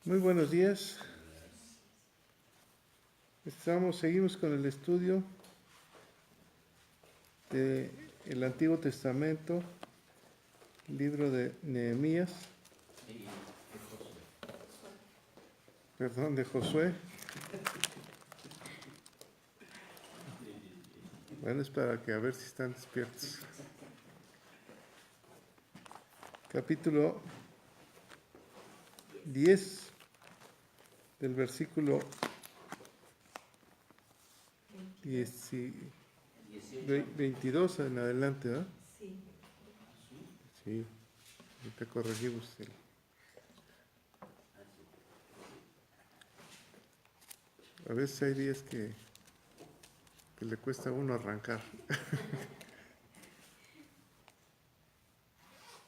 Muy buenos días. Seguimos con el estudio del Antiguo Testamento, libro de Nehemías, de Josué. Bueno, es para que a ver si están despiertos. Capítulo 10, del versículo 22 en adelante, ¿verdad? Sí, ahorita corregimos A veces hay días que le cuesta a uno arrancar.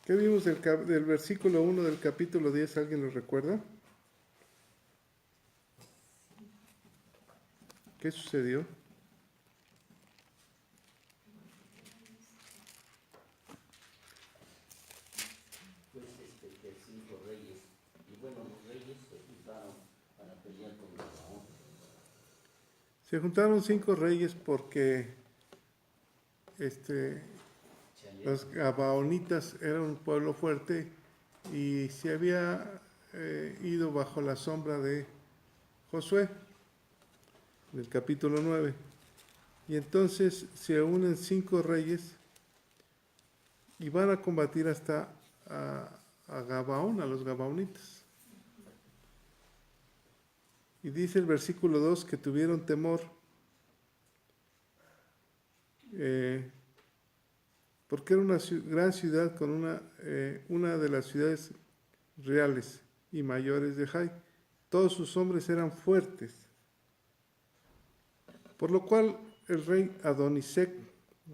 ¿Qué vimos del versículo 1 del capítulo 10? ¿Alguien lo recuerda? ¿Qué sucedió? Pues que 5 reyes, y bueno, los reyes se juntaron para pelear con Gabaón. Se juntaron 5 reyes porque los gabaonitas eran un pueblo fuerte y se había ido bajo la sombra de Josué, en el capítulo 9. Y entonces se unen 5 reyes y van a combatir hasta a Gabaón, a los gabaonitas. Y dice el versículo 2 que tuvieron temor porque era una gran ciudad con una de las ciudades reales y mayores de Jai. Todos sus hombres eran fuertes. Por lo cual el rey Adonisec,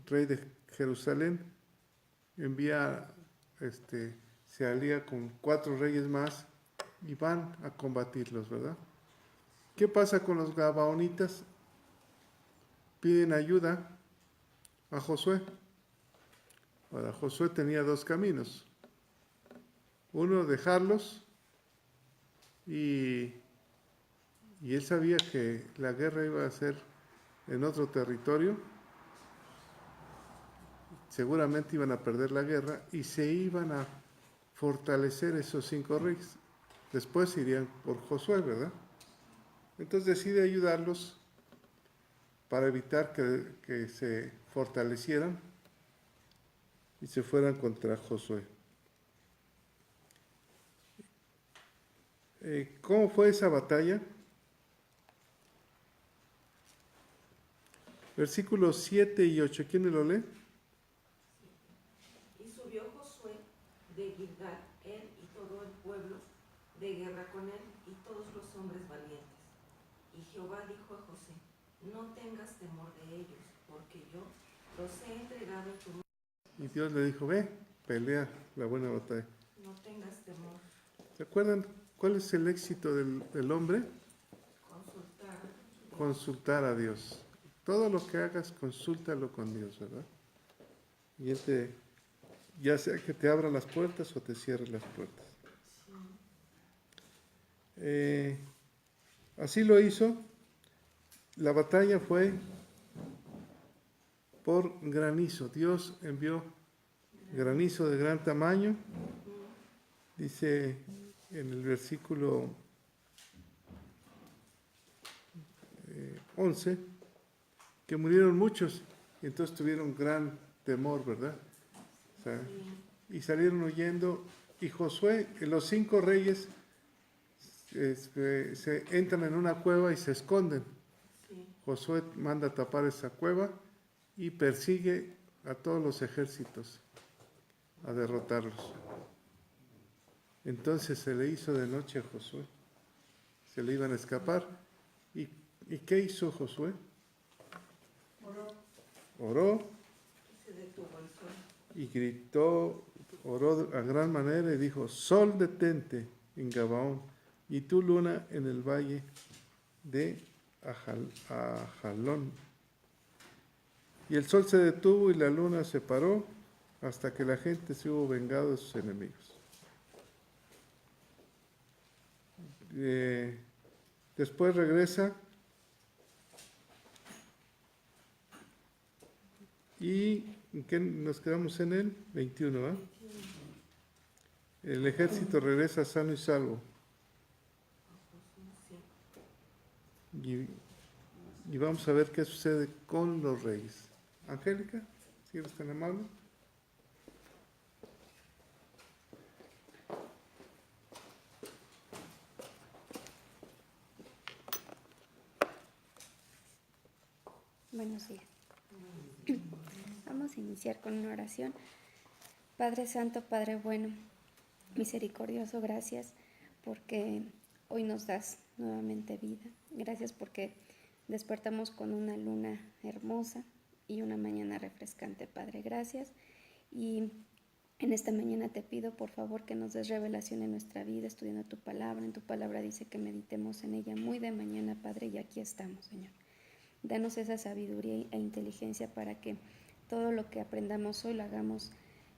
rey de Jerusalén, se alía con 4 reyes más y van a combatirlos, ¿verdad? ¿Qué pasa con los gabaonitas? Piden ayuda a Josué. Ahora, Josué tenía 2 caminos. Uno, dejarlos, y él sabía que la guerra iba a ser en otro territorio. Seguramente iban a perder la guerra y se iban a fortalecer esos 5 reyes. Después irían por Josué, ¿verdad? Entonces decide ayudarlos para evitar que se fortalecieran y se fueran contra Josué. ¿Cómo fue esa batalla? Versículos 7 y 8, ¿quién me lo lee? Y subió Josué de Gilgal, él y todo el pueblo, de guerra con él y todos los hombres valientes. Y Jehová dijo a José: no tengas temor de ellos, porque yo los he entregado en tu mano. Y Dios le dijo, ve, pelea la buena batalla. No tengas temor. ¿Se acuerdan cuál es el éxito del hombre? Consultar a Dios. Todo lo que hagas, consúltalo con Dios, ¿verdad? Y Él ya sea que te abra las puertas o te cierre las puertas. Así lo hizo. La batalla fue por granizo. Dios envió granizo de gran tamaño. Dice en el versículo 11 que murieron muchos y entonces tuvieron gran temor, ¿verdad? O sea, y salieron huyendo, y Josué, los 5 reyes se entran en una cueva y se esconden. Josué manda tapar esa cueva y persigue a todos los ejércitos a derrotarlos. Entonces se le hizo de noche a Josué, se le iban a escapar. ¿Y qué hizo Josué? Oró y gritó, oró a gran manera y dijo: sol, detente en Gabaón, y tú, luna, en el valle de Ajalón. Y el sol se detuvo y la luna se paró hasta que la gente se hubo vengado de sus enemigos. Después regresa y ¿en qué nos quedamos en el 21? ¿Va? El ejército regresa sano y salvo. Sí. Y vamos a ver qué sucede con los reyes. Angélica, si eres tan amable. Buenos días. Vamos a iniciar con una oración. Padre Santo, Padre bueno, misericordioso, gracias porque hoy nos das nuevamente vida. Gracias porque despertamos con una luna hermosa y una mañana refrescante, Padre. Gracias. Y en esta mañana te pido, por favor, que nos des revelación en nuestra vida, estudiando tu palabra. En tu palabra dice que meditemos en ella muy de mañana, Padre, y aquí estamos, Señor. Danos esa sabiduría e inteligencia para que todo lo que aprendamos hoy lo hagamos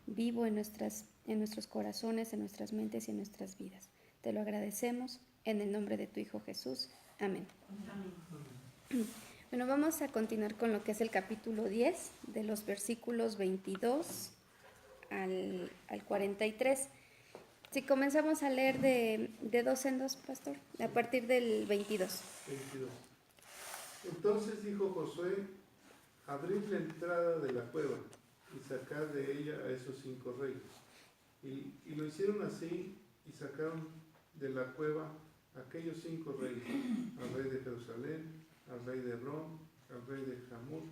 vivo en nuestros corazones, en nuestras mentes y en nuestras vidas. Te lo agradecemos en el nombre de tu Hijo Jesús. Amén. Amén. Bueno, vamos a continuar con lo que es el capítulo 10, de los versículos 22 al 43. Si comenzamos a leer de dos en dos, pastor, a partir del 22. 22. Entonces dijo Josué: abrid la entrada de la cueva y sacad de ella a esos 5 reyes. Y lo hicieron así, y sacaron de la cueva a aquellos 5 reyes: al rey de Jerusalén, al rey de Hebrón, al rey de Jamut,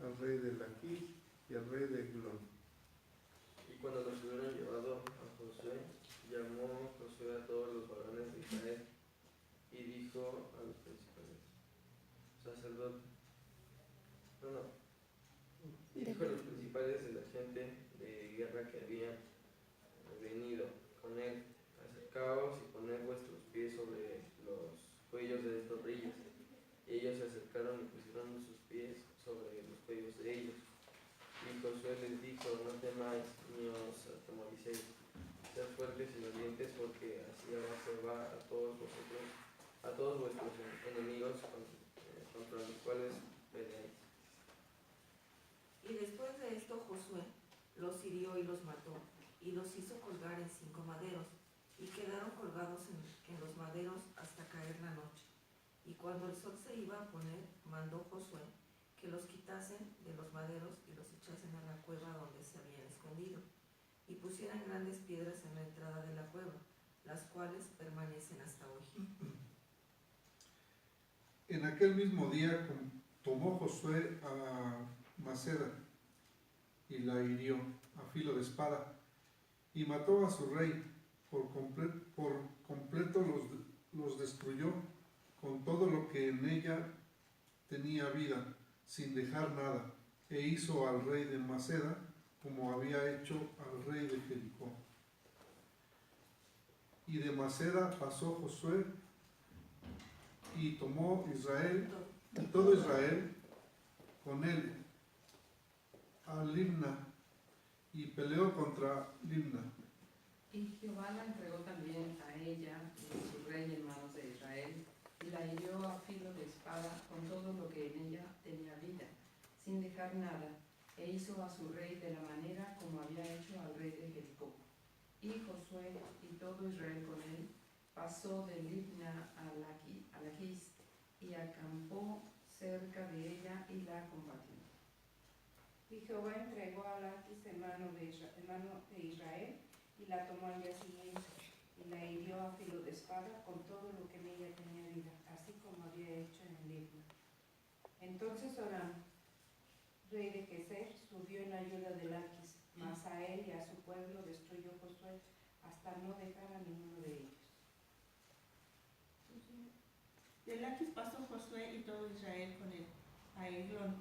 al rey de Laquis y al rey de Eglón. Y cuando los hubieron llevado a Josué, llamó Josué a todos los varones de Israel y dijo a los principales sacerdotes, dijo a los principales de la gente de guerra que habían venido con él: acercaos y poned vuestros pies sobre los cuellos de estos reyes. Y ellos se acercaron y pusieron sus pies sobre los cuellos de ellos. Y Josué les dijo: no temáis ni os atemoricéis, sed fuertes y valientes, porque así se va a todos vosotros, a todos vuestros enemigos contra los cuales peleáis. Y después de esto Josué los hirió y los mató, y los hizo colgar en 5 maderos, y quedaron colgados en los maderos hasta caer la noche. Y cuando el sol se iba a poner, mandó Josué que los quitasen de los maderos y los echasen a la cueva donde se habían escondido, y pusieran grandes piedras en la entrada de la cueva, las cuales permanecen hasta hoy. En aquel mismo día tomó Josué a Maceda y la hirió a filo de espada, y mató a su rey. Por completo los destruyó con todo lo que en ella tenía vida, sin dejar nada, e hizo al rey de Maceda como había hecho al rey de Jericó. Y de Maceda pasó Josué y tomó todo Israel con él a Libna, y peleó contra Libna. Y Jehová la entregó también a ella y a su rey en manos de Israel, y la hirió a filo de espada con todo lo que en ella tenía vida, sin dejar nada, e hizo a su rey de la manera como había hecho al rey de Jericó. Y Josué y todo Israel con él pasó de Libna a Laquis, y acampó cerca de ella y la combatió. Y Jehová entregó a Laquis en mano de Israel, y la tomó al día siguiente, y la hirió a filo de espada con todo lo que en ella tenía vida, así como había hecho en el Libna. Entonces Orán, rey de Geser, subió en ayuda de Laquis, mas a él y a su pueblo destruyó Josué, hasta no dejar a ninguno de ellos. De Laquis pasó Josué y todo Israel con él a Eglón,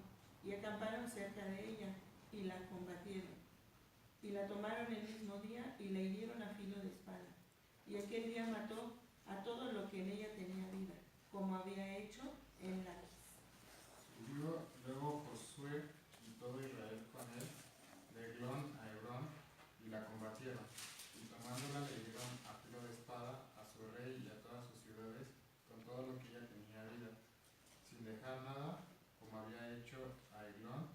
y acamparon cerca de ella, y la combatieron. Y la tomaron el mismo día, y la hirieron a filo de espada. Y aquel día mató a todo lo que en ella tenía vida, como había hecho en Laquis. Subió luego Josué y todo Israel con él, de Eglón a Hebrón, y la combatieron. Y tomándola le dieron a filo de espada a su rey y a todas sus dejar nada, como había hecho a Eglón,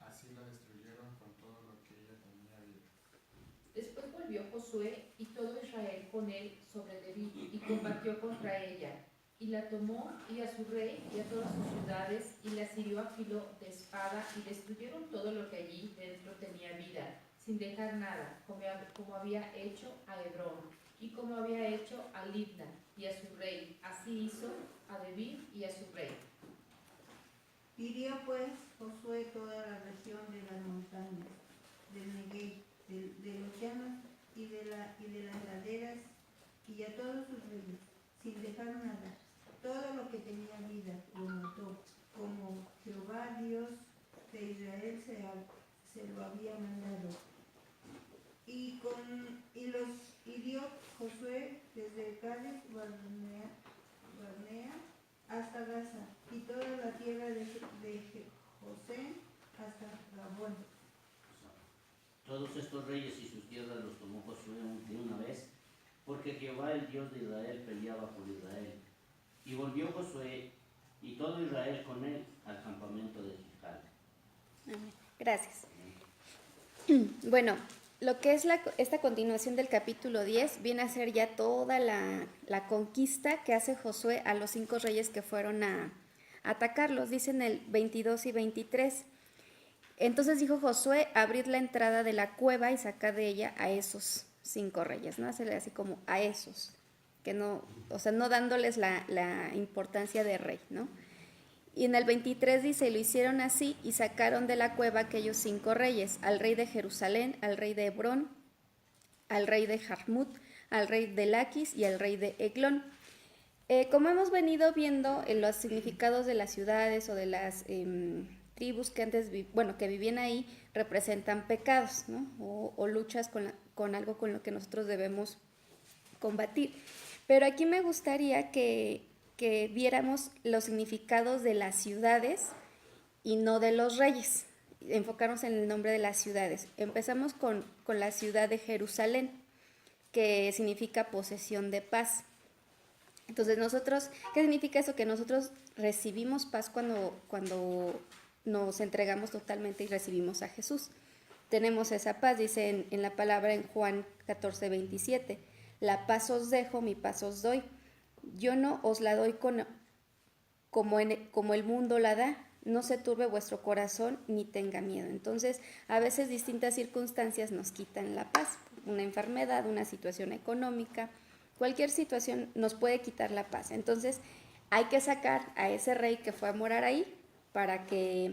así la destruyeron con todo lo que ella tenía vida. Después volvió Josué y todo Israel con él sobre Debir y combatió contra ella. Y la tomó y a su rey y a todas sus ciudades y las hirió a filo de espada y destruyeron todo lo que allí dentro tenía vida, sin dejar nada, como había hecho a Hebrón y como había hecho a Libna y a su rey. Así hizo a Debir y a su rey. Hirió pues Josué toda la región de las montañas, del Negev, de los llanos y de las laderas, y a todos sus reyes, sin dejar nada. Todo lo que tenía vida lo mató, como Jehová Dios de Israel se lo había mandado. Y los hirió Josué desde Cádiz Barnea hasta Gaza, y toda la tierra de José hasta Gabón. Todos estos reyes y sus tierras los tomó Josué de una vez, porque Jehová, el Dios de Israel, peleaba por Israel. Y volvió Josué y todo Israel con él al campamento de Gilgal. Amén. Gracias. Bueno, lo que es esta continuación del capítulo 10 viene a ser ya toda la conquista que hace Josué a los 5 reyes que fueron a atacarlos. Dicen el 22 y 23. Entonces dijo Josué, abrid la entrada de la cueva y sacad de ella a esos 5 reyes, ¿no? Hacerle así como a esos, que no, o sea, no dándoles la importancia de rey, ¿no? Y en el 23 dice, lo hicieron así y sacaron de la cueva aquellos 5 reyes, al rey de Jerusalén, al rey de Hebrón, al rey de Jarmut, al rey de Laquis y al rey de Eglón. Como hemos venido viendo en los significados de las ciudades o de las tribus que antes, que vivían ahí, representan pecados, ¿no? O luchas con algo con lo que nosotros debemos combatir. Pero aquí me gustaría que viéramos los significados de las ciudades y no de los reyes, enfocarnos en el nombre de las ciudades. Empezamos con la ciudad de Jerusalén, que significa posesión de paz. Entonces nosotros, ¿qué significa eso? Que nosotros recibimos paz cuando nos entregamos totalmente y recibimos a Jesús. Tenemos esa paz, dice en la palabra en Juan 14:27, la paz os dejo, mi paz os doy. Yo no os la doy como el mundo la da, no se turbe vuestro corazón ni tenga miedo. Entonces, a veces distintas circunstancias nos quitan la paz, una enfermedad, una situación económica, cualquier situación nos puede quitar la paz. Entonces, hay que sacar a ese rey que fue a morar ahí para que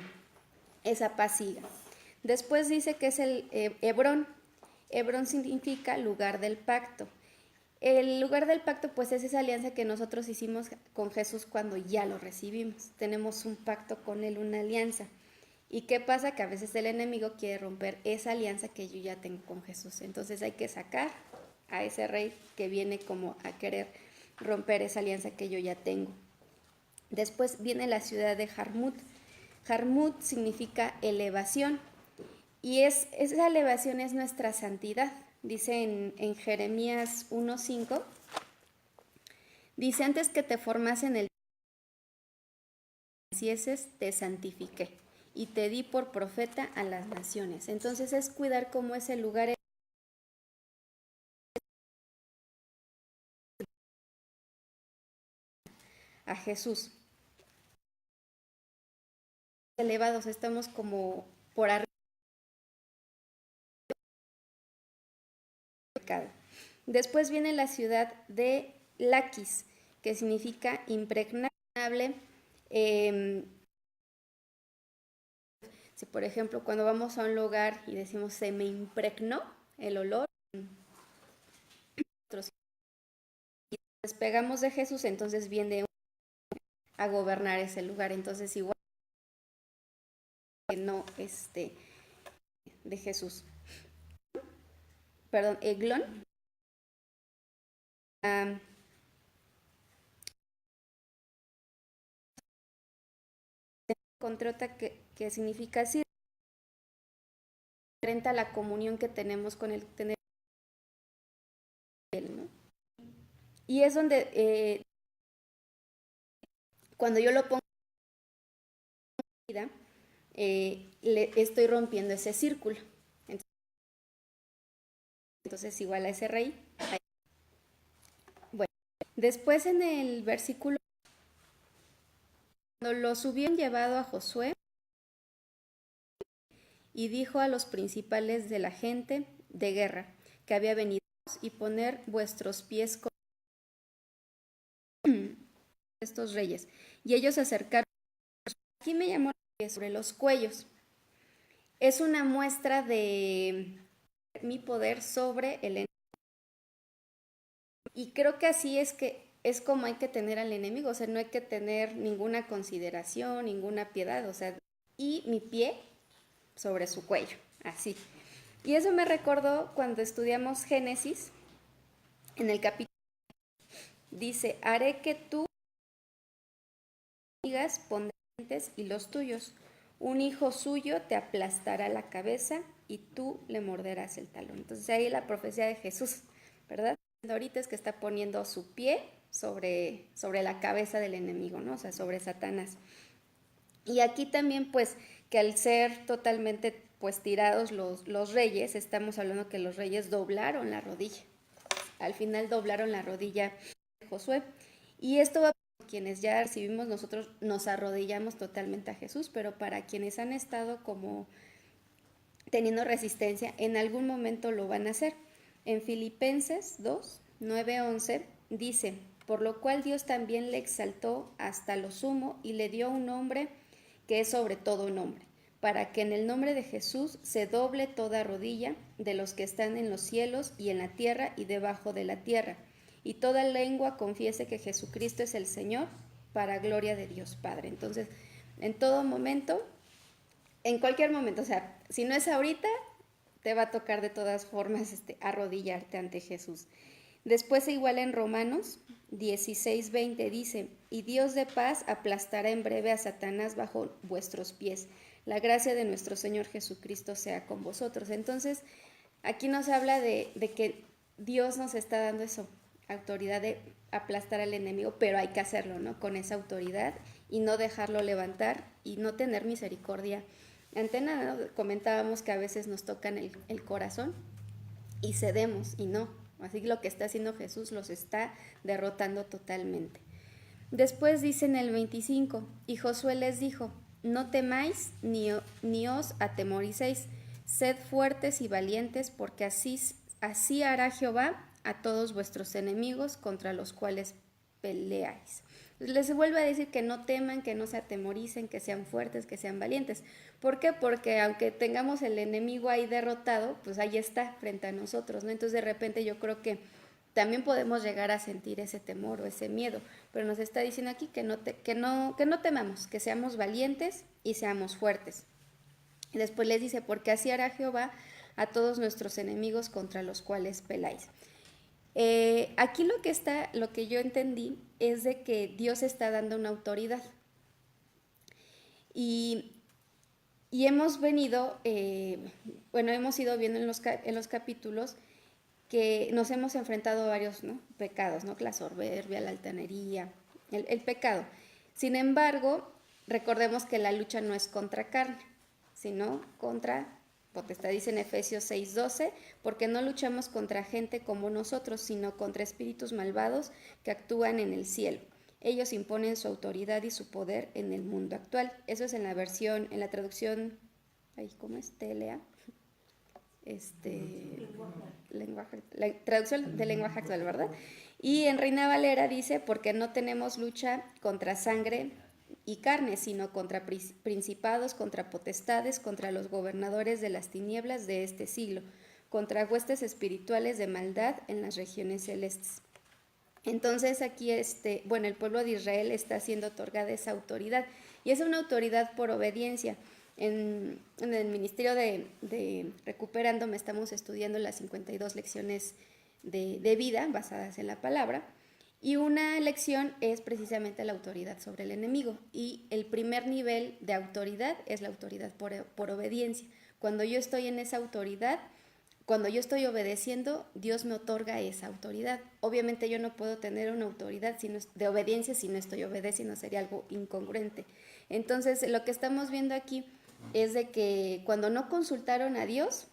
esa paz siga. Después dice que es el Hebrón. Hebrón significa lugar del pacto. El lugar del pacto, pues, es esa alianza que nosotros hicimos con Jesús cuando ya lo recibimos. Tenemos un pacto con Él, una alianza. ¿Y qué pasa? Que a veces el enemigo quiere romper esa alianza que yo ya tengo con Jesús. Entonces hay que sacar a ese rey que viene como a querer romper esa alianza que yo ya tengo. Después viene la ciudad de Jarmut. Jarmut significa elevación. Y esa elevación es nuestra santidad. Dice en Jeremías 1:5, dice, antes que te formas en el nacieses, te santifiqué y te di por profeta a las naciones. Entonces es cuidar cómo ese lugar a Jesús. Elevados, estamos como por arriba. Después viene la ciudad de Laquis, que significa impregnable. Si por ejemplo cuando vamos a un lugar y decimos se me impregnó el olor, y despegamos de Jesús, entonces viene a gobernar ese lugar. Entonces igual que no de Jesús. Perdón, Eglón. Encontré otra que significa así, frente a la comunión que tenemos con Él, ¿no? Y es donde cuando yo lo pongo estoy rompiendo ese círculo. Entonces igual a ese rey. Bueno, después en el versículo, cuando los hubieron llevado a Josué, y dijo a los principales de la gente de guerra que había venido y poner vuestros pies con estos reyes. Y ellos se acercaron. Aquí me llamó sobre los cuellos. Es una muestra de mi poder sobre el enemigo. Y creo que así es como hay que tener al enemigo, o sea, no hay que tener ninguna consideración, ninguna piedad, o sea, y mi pie sobre su cuello, así. Y eso me recordó cuando estudiamos Génesis, en el capítulo, dice, haré que tú digas pondrás y los tuyos, un hijo suyo te aplastará la cabeza y tú le morderás el talón. Entonces ahí la profecía de Jesús, ¿verdad? Ahorita es que está poniendo su pie sobre la cabeza del enemigo, ¿no? O sea, sobre Satanás. Y aquí también, pues, que al ser totalmente, pues, tirados los reyes, estamos hablando que los reyes doblaron la rodilla. Al final doblaron la rodilla de Josué. Y esto va para quienes ya recibimos, nosotros nos arrodillamos totalmente a Jesús, pero para quienes han estado como teniendo resistencia, en algún momento lo van a hacer. En Filipenses 2, 9, 11 dice, por lo cual Dios también le exaltó hasta lo sumo y le dio un nombre que es sobre todo nombre, para que en el nombre de Jesús se doble toda rodilla de los que están en los cielos y en la tierra y debajo de la tierra, y toda lengua confiese que Jesucristo es el Señor, para gloria de Dios Padre. Entonces, en todo momento, en cualquier momento, o sea, si no es ahorita, te va a tocar de todas formas arrodillarte ante Jesús. Después igual en Romanos 16:20 dice, y Dios de paz aplastará en breve a Satanás bajo vuestros pies. La gracia de nuestro Señor Jesucristo sea con vosotros. Entonces, aquí nos habla de que Dios nos está dando eso, autoridad de aplastar al enemigo, pero hay que hacerlo, ¿no? Con esa autoridad y no dejarlo levantar y no tener misericordia. Ante nada, ¿no? Comentábamos que a veces nos tocan el corazón y cedemos y no. Así que lo que está haciendo Jesús los está derrotando totalmente. Después dice en el 25, y Josué les dijo, no temáis ni os atemoricéis, sed fuertes y valientes, porque así hará Jehová a todos vuestros enemigos contra los cuales peleáis. Les vuelvo a decir que no teman, que no se atemoricen, que sean fuertes, que sean valientes. ¿Por qué? Porque aunque tengamos el enemigo ahí derrotado, pues ahí está frente a nosotros, ¿no? Entonces de repente yo creo que también podemos llegar a sentir ese temor o ese miedo, pero nos está diciendo aquí que no temamos, que seamos valientes y seamos fuertes. Y después les dice, porque así hará Jehová a todos nuestros enemigos contra los cuales peleáis. Aquí lo que yo entendí es de que Dios está dando una autoridad. Y hemos venido, hemos ido viendo en los capítulos que nos hemos enfrentado a varios, ¿no? Pecados, ¿no? La soberbia, la altanería, el pecado. Sin embargo, recordemos que la lucha no es contra carne, sino contra potestad, dice en Efesios 6:12, porque no luchamos contra gente como nosotros, sino contra espíritus malvados que actúan en el cielo. Ellos imponen su autoridad y su poder en el mundo actual. Eso es en la traducción, ¿cómo es? TLA. La traducción del lenguaje actual, ¿verdad? Y en Reina Valera dice, porque no tenemos lucha contra sangre y carne, sino contra principados, contra potestades, contra los gobernadores de las tinieblas de este siglo, contra huestes espirituales de maldad en las regiones celestes. Entonces aquí, el pueblo de Israel está siendo otorgada esa autoridad, y es una autoridad por obediencia. En el Ministerio de Recuperándome estamos estudiando las 52 lecciones de vida basadas en la palabra, y una lección es precisamente la autoridad sobre el enemigo, y el primer nivel de autoridad es la autoridad por obediencia. Cuando yo estoy en esa autoridad, cuando yo estoy obedeciendo, Dios me otorga esa autoridad. Obviamente yo no puedo tener una autoridad de obediencia si no estoy obedeciendo, sería algo incongruente. Entonces, lo que estamos viendo aquí es de que cuando no consultaron a Dios,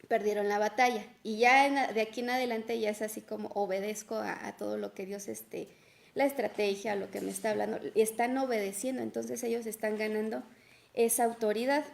perdieron la batalla. Y ya de aquí en adelante ya es así como obedezco a todo lo que Dios, la estrategia, lo que me está hablando, están obedeciendo, entonces ellos están ganando esa autoridad.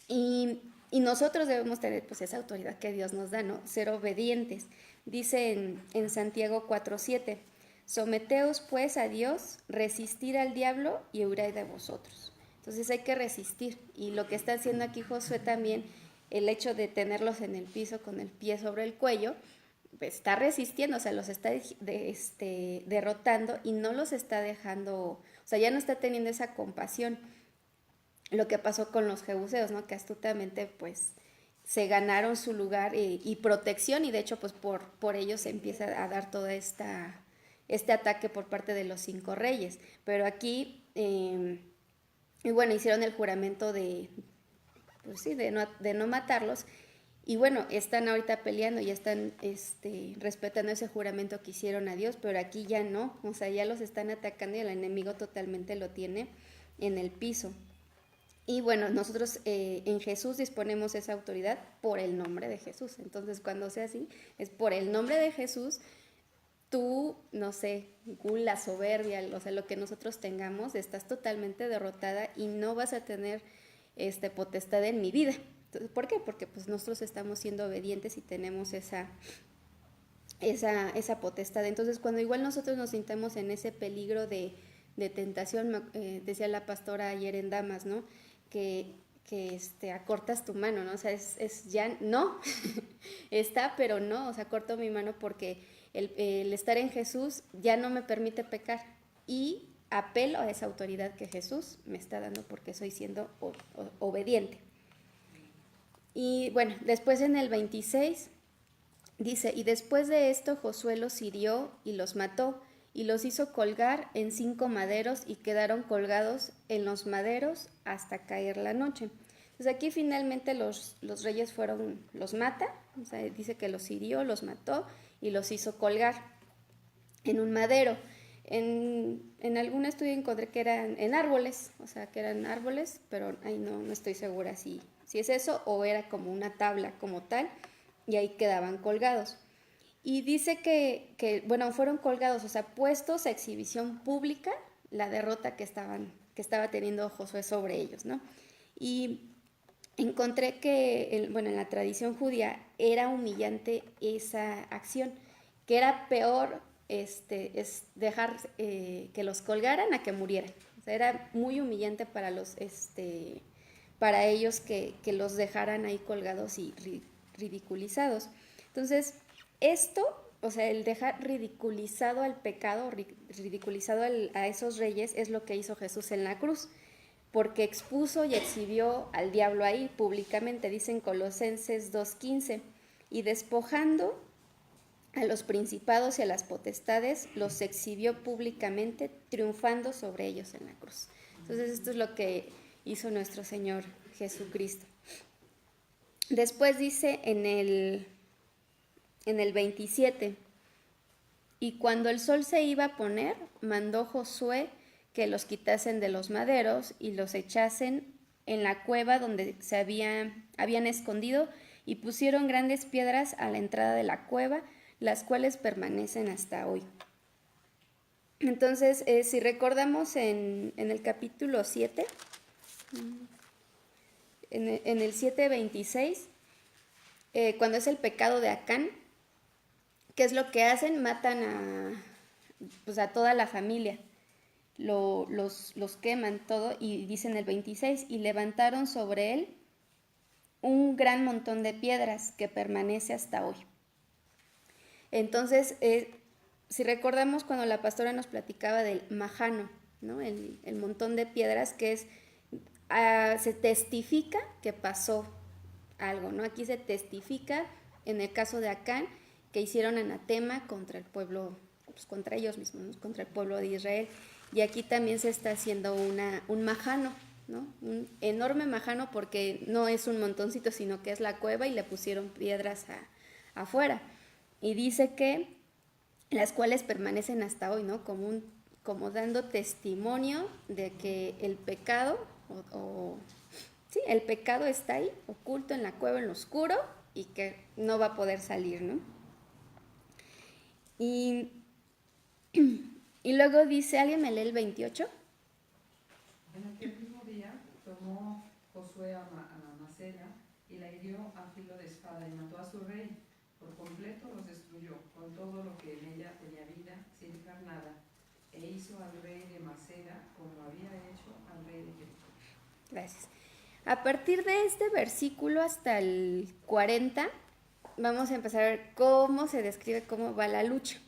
Y nosotros debemos tener pues esa autoridad que Dios nos da, ¿no? Ser obedientes. Dice en Santiago 4:7, someteos pues a Dios, resistir al diablo y huirá de vosotros. Entonces hay que resistir. Y lo que está haciendo aquí Josué también, el hecho de tenerlos en el piso con el pie sobre el cuello, pues está resistiendo, o sea, los está derrotando y no los está dejando, o sea, ya no está teniendo esa compasión. Lo que pasó con los jebuseos, ¿no? Que astutamente pues se ganaron su lugar y protección, y de hecho pues por ellos se empieza a dar todo este ataque por parte de los 5 reyes. Pero aquí, y bueno, hicieron el juramento pues sí, de no matarlos, y bueno, están ahorita peleando y están respetando ese juramento que hicieron a Dios, pero aquí ya no, o sea, ya los están atacando y el enemigo totalmente lo tiene en el piso. Y bueno, nosotros en Jesús disponemos esa autoridad por el nombre de Jesús. Entonces, cuando sea así, es por el nombre de Jesús, tú, no sé, gula, soberbia, o sea, lo que nosotros tengamos, estás totalmente derrotada y no vas a tener potestad en mi vida. Entonces, ¿por qué? Porque pues nosotros estamos siendo obedientes y tenemos esa potestad. Entonces, cuando igual nosotros nos sintamos en ese peligro de tentación, decía la pastora ayer en Damas, ¿no? Que acortas tu mano, ¿no? O sea, es ya, no, está, pero no, o sea, corto mi mano porque el estar en Jesús ya no me permite pecar y apelo a esa autoridad que Jesús me está dando porque soy siendo obediente. Y bueno, después en el 26 dice, y después de esto Josué los hirió y los mató, y los hizo colgar en 5 maderos y quedaron colgados en los maderos hasta caer la noche. Entonces aquí finalmente los reyes los mata, o sea, dice que los hirió, los mató y los hizo colgar en un madero. En algún estudio encontré que eran en árboles, o sea, que eran árboles, pero ahí no estoy segura si es eso o era como una tabla como tal, y ahí quedaban colgados. Y dice que bueno, fueron colgados, o sea, puestos a exhibición pública la derrota que estaba teniendo Josué sobre ellos, ¿no? Y encontré que, bueno, en la tradición judía era humillante esa acción, que era peor es dejar que los colgaran a que murieran. O sea, era muy humillante para para ellos que los dejaran ahí colgados y ridiculizados. Entonces, esto, o sea, el dejar ridiculizado al pecado, ridiculizado a esos reyes, es lo que hizo Jesús en la cruz, porque expuso y exhibió al diablo ahí públicamente, dice en Colosenses 2:15, y despojando a los principados y a las potestades, los exhibió públicamente, triunfando sobre ellos en la cruz. Entonces, esto es lo que hizo nuestro Señor Jesucristo. Después dice en el 27, y cuando el sol se iba a poner, mandó Josué que los quitasen de los maderos y los echasen en la cueva donde se habían escondido, y pusieron grandes piedras a la entrada de la cueva, las cuales permanecen hasta hoy. Entonces, si recordamos en el capítulo 7, en el 7:26, cuando es el pecado de Acán, ¿qué es lo que hacen? Matan a toda la familia, los queman todo, y dicen el 26, y levantaron sobre él un gran montón de piedras que permanece hasta hoy. Entonces, si recordamos cuando la pastora nos platicaba del majano, ¿no? El montón de piedras que se testifica que pasó algo, ¿no? Aquí se testifica, en el caso de Acán, que hicieron anatema contra el pueblo, pues contra ellos mismos, ¿no? Contra el pueblo de Israel. Y aquí también se está haciendo un majano, ¿no? Un enorme majano, porque no es un montoncito, sino que es la cueva y le pusieron piedras afuera. Y dice que las cuales permanecen hasta hoy, ¿no? Como dando testimonio de que el pecado sí, el pecado está ahí, oculto en la cueva, en lo oscuro, y que no va a poder salir, ¿no? Y, y luego dice, ¿alguien me lee el 28? En aquel mismo día tomó Josué a Maceda y la hirió a filo de espada y mató a su rey. Por completo los destruyó, con todo lo que en ella tenía vida, sin dejar nada. E hizo al rey de Maceda como había hecho al rey de Jericó. Gracias. A partir de este versículo hasta el 40, vamos a empezar a ver cómo se describe cómo va la lucha.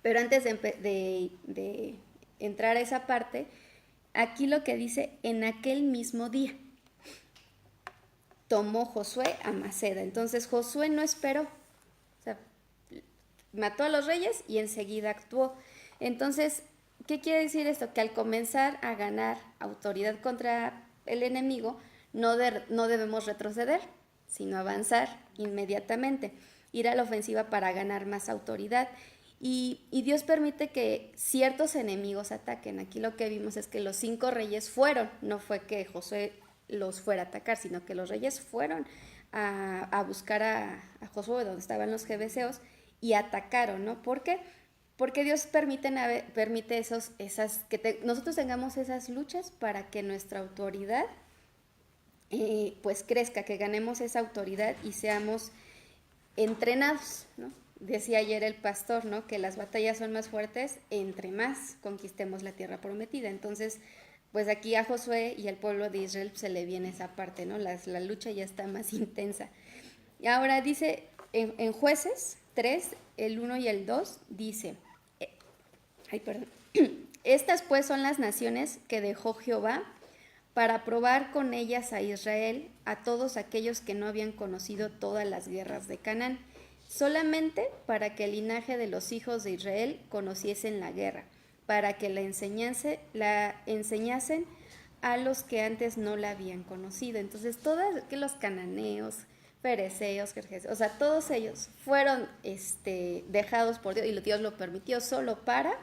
Pero antes de entrar a esa parte, aquí lo que dice, en aquel mismo día tomó Josué a Maceda. Entonces Josué no esperó, o sea, mató a los reyes y enseguida actuó. Entonces, ¿qué quiere decir esto? Que al comenzar a ganar autoridad contra el enemigo, no debemos retroceder, sino avanzar inmediatamente, ir a la ofensiva para ganar más autoridad. Y Dios permite que ciertos enemigos ataquen. Aquí lo que vimos es que los 5 reyes fueron, no fue que Josué los fuera a atacar, sino que los reyes fueron a buscar a Josué donde estaban los jebuseos y atacaron, ¿no? ¿Por qué? Porque Dios permite nosotros tengamos esas luchas para que nuestra autoridad pues crezca, que ganemos esa autoridad y seamos entrenados, ¿no? Decía ayer el pastor, ¿no? Que las batallas son más fuertes entre más conquistemos la tierra prometida. Entonces, pues aquí a Josué y al pueblo de Israel se le viene esa parte, ¿no? La lucha ya está más intensa. Y ahora dice, en Jueces 3, el 1 y el 2, dice, estas pues son las naciones que dejó Jehová para probar con ellas a Israel, a todos aquellos que no habían conocido todas las guerras de Canaán, solamente para que el linaje de los hijos de Israel conociesen la guerra, para que la enseñasen a los que antes no la habían conocido. Entonces, todos que los cananeos, fereceos, jerjeseos, o sea, todos ellos fueron dejados por Dios, y Dios lo permitió solo para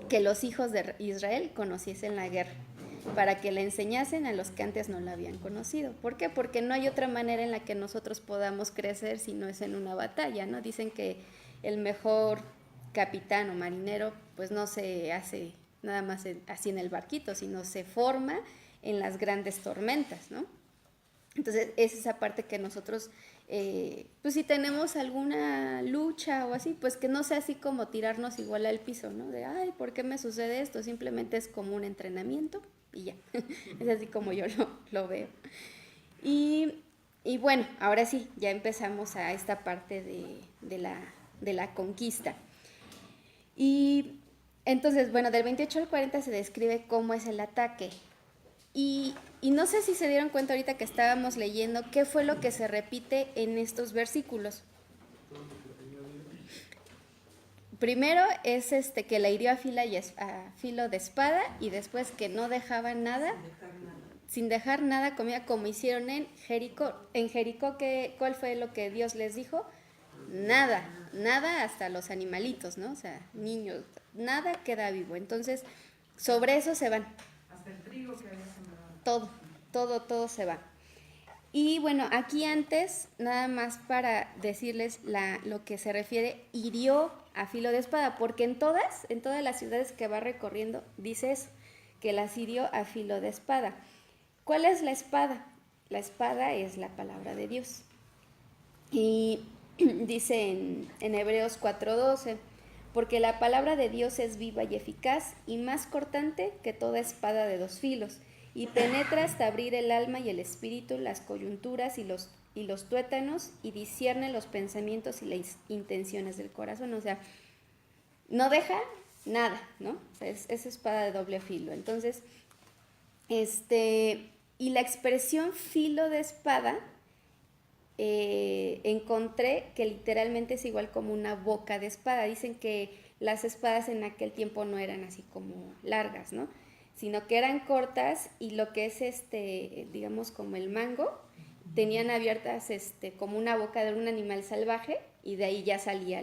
que los hijos de Israel conociesen la guerra, para que la enseñasen a los que antes no la habían conocido. ¿Por qué? Porque no hay otra manera en la que nosotros podamos crecer si no es en una batalla, ¿no? Dicen que el mejor capitán o marinero pues no se hace nada más así en el barquito, sino se forma en las grandes tormentas, ¿no? Entonces es esa parte que nosotros pues si tenemos alguna lucha o así, pues que no sea así como tirarnos igual al piso, ¿no? De, ay, ¿por qué me sucede esto? Simplemente es como un entrenamiento y ya. Es así como yo lo veo. Y bueno, ahora sí, ya empezamos a esta parte de la conquista. Y entonces, bueno, del 28 al 40 se describe cómo es el ataque. Y no sé si se dieron cuenta ahorita que estábamos leyendo qué fue lo que se repite en estos versículos. Primero es que la hirió a filo de espada, y después que no dejaba nada, sin dejar nada comida, como hicieron en Jericó. En Jericó, ¿cuál fue lo que Dios les dijo? Nada hasta los animalitos, ¿no? O sea, niños, nada queda vivo. Entonces, sobre eso se van. Hasta el trigo que había sembrado. Todo se va. Y bueno, aquí antes, nada más para decirles lo que se refiere, hirió a filo de espada, porque en todas las ciudades que va recorriendo, dice eso, que las hirió a filo de espada. ¿Cuál es la espada? La espada es la palabra de Dios. Y dice en Hebreos 4:12, porque la palabra de Dios es viva y eficaz y más cortante que toda espada de 2 filos, y penetra hasta abrir el alma y el espíritu, las coyunturas y los tuétanos, y discierne los pensamientos y las intenciones del corazón. O sea, no deja nada, ¿no? O sea, es espada de doble filo. Entonces, y la expresión filo de espada, encontré que literalmente es igual como una boca de espada. Dicen que las espadas en aquel tiempo no eran así como largas, ¿no? Sino que eran cortas, y lo que es digamos como el mango, tenían abiertas como una boca de un animal salvaje, y de ahí ya salía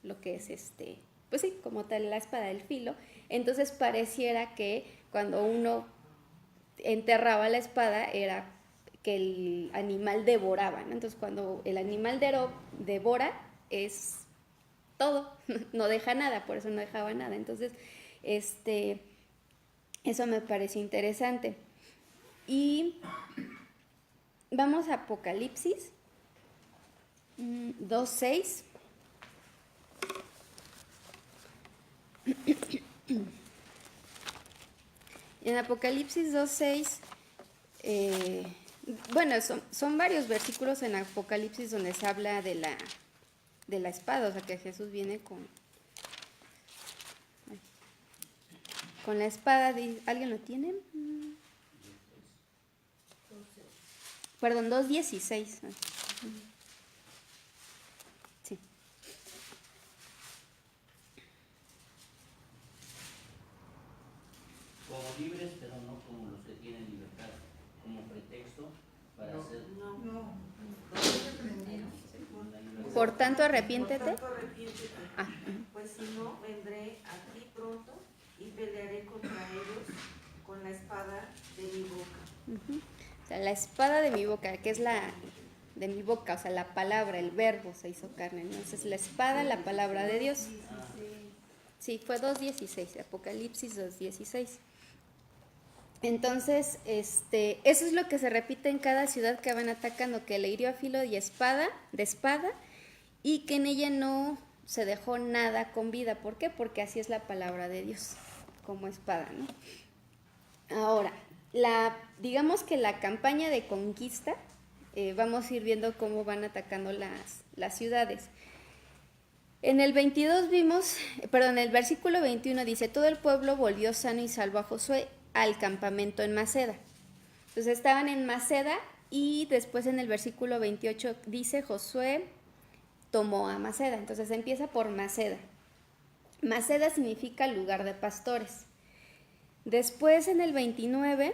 lo que es pues sí, como tal la espada del filo. Entonces pareciera que cuando uno enterraba la espada era que el animal devoraba, ¿no? Entonces cuando el animal devora es todo, no deja nada, por eso no dejaba nada. Entonces, eso me parece interesante. Y vamos a Apocalipsis 2:6. En Apocalipsis 2:6, bueno, son varios versículos en Apocalipsis donde se habla de la espada, o sea que Jesús viene con la espada. ¿Alguien lo tiene? Perdón, 2:16. Sí. Como libres, pero no como los que tienen libertad, como pretexto para hacer No. Por tanto, arrepiéntete. Por tanto, arrepiéntete. Ah, Pues si no, vendré a ti pronto y pelearé contra ellos con la espada de mi boca. O sea, la espada de mi boca, que es la de mi boca, o sea, la palabra, el verbo se hizo carne. Entonces, la espada, la palabra de Dios. Sí, fue 2:16, Apocalipsis 2:16. Entonces, eso es lo que se repite en cada ciudad que van atacando, que le hirió a filo de espada, y que en ella no se dejó nada con vida. ¿Por qué? Porque así es la palabra de Dios, como espada, ¿no? Ahora, digamos que la campaña de conquista, vamos a ir viendo cómo van atacando las ciudades. En el 22 el versículo 21 dice, todo el pueblo volvió sano y salvo a Josué al campamento en Maceda. Entonces estaban en Maceda y después en el versículo 28 dice, Josué tomó a Maceda. Entonces empieza por Maceda. Maceda significa lugar de pastores. Después en el 29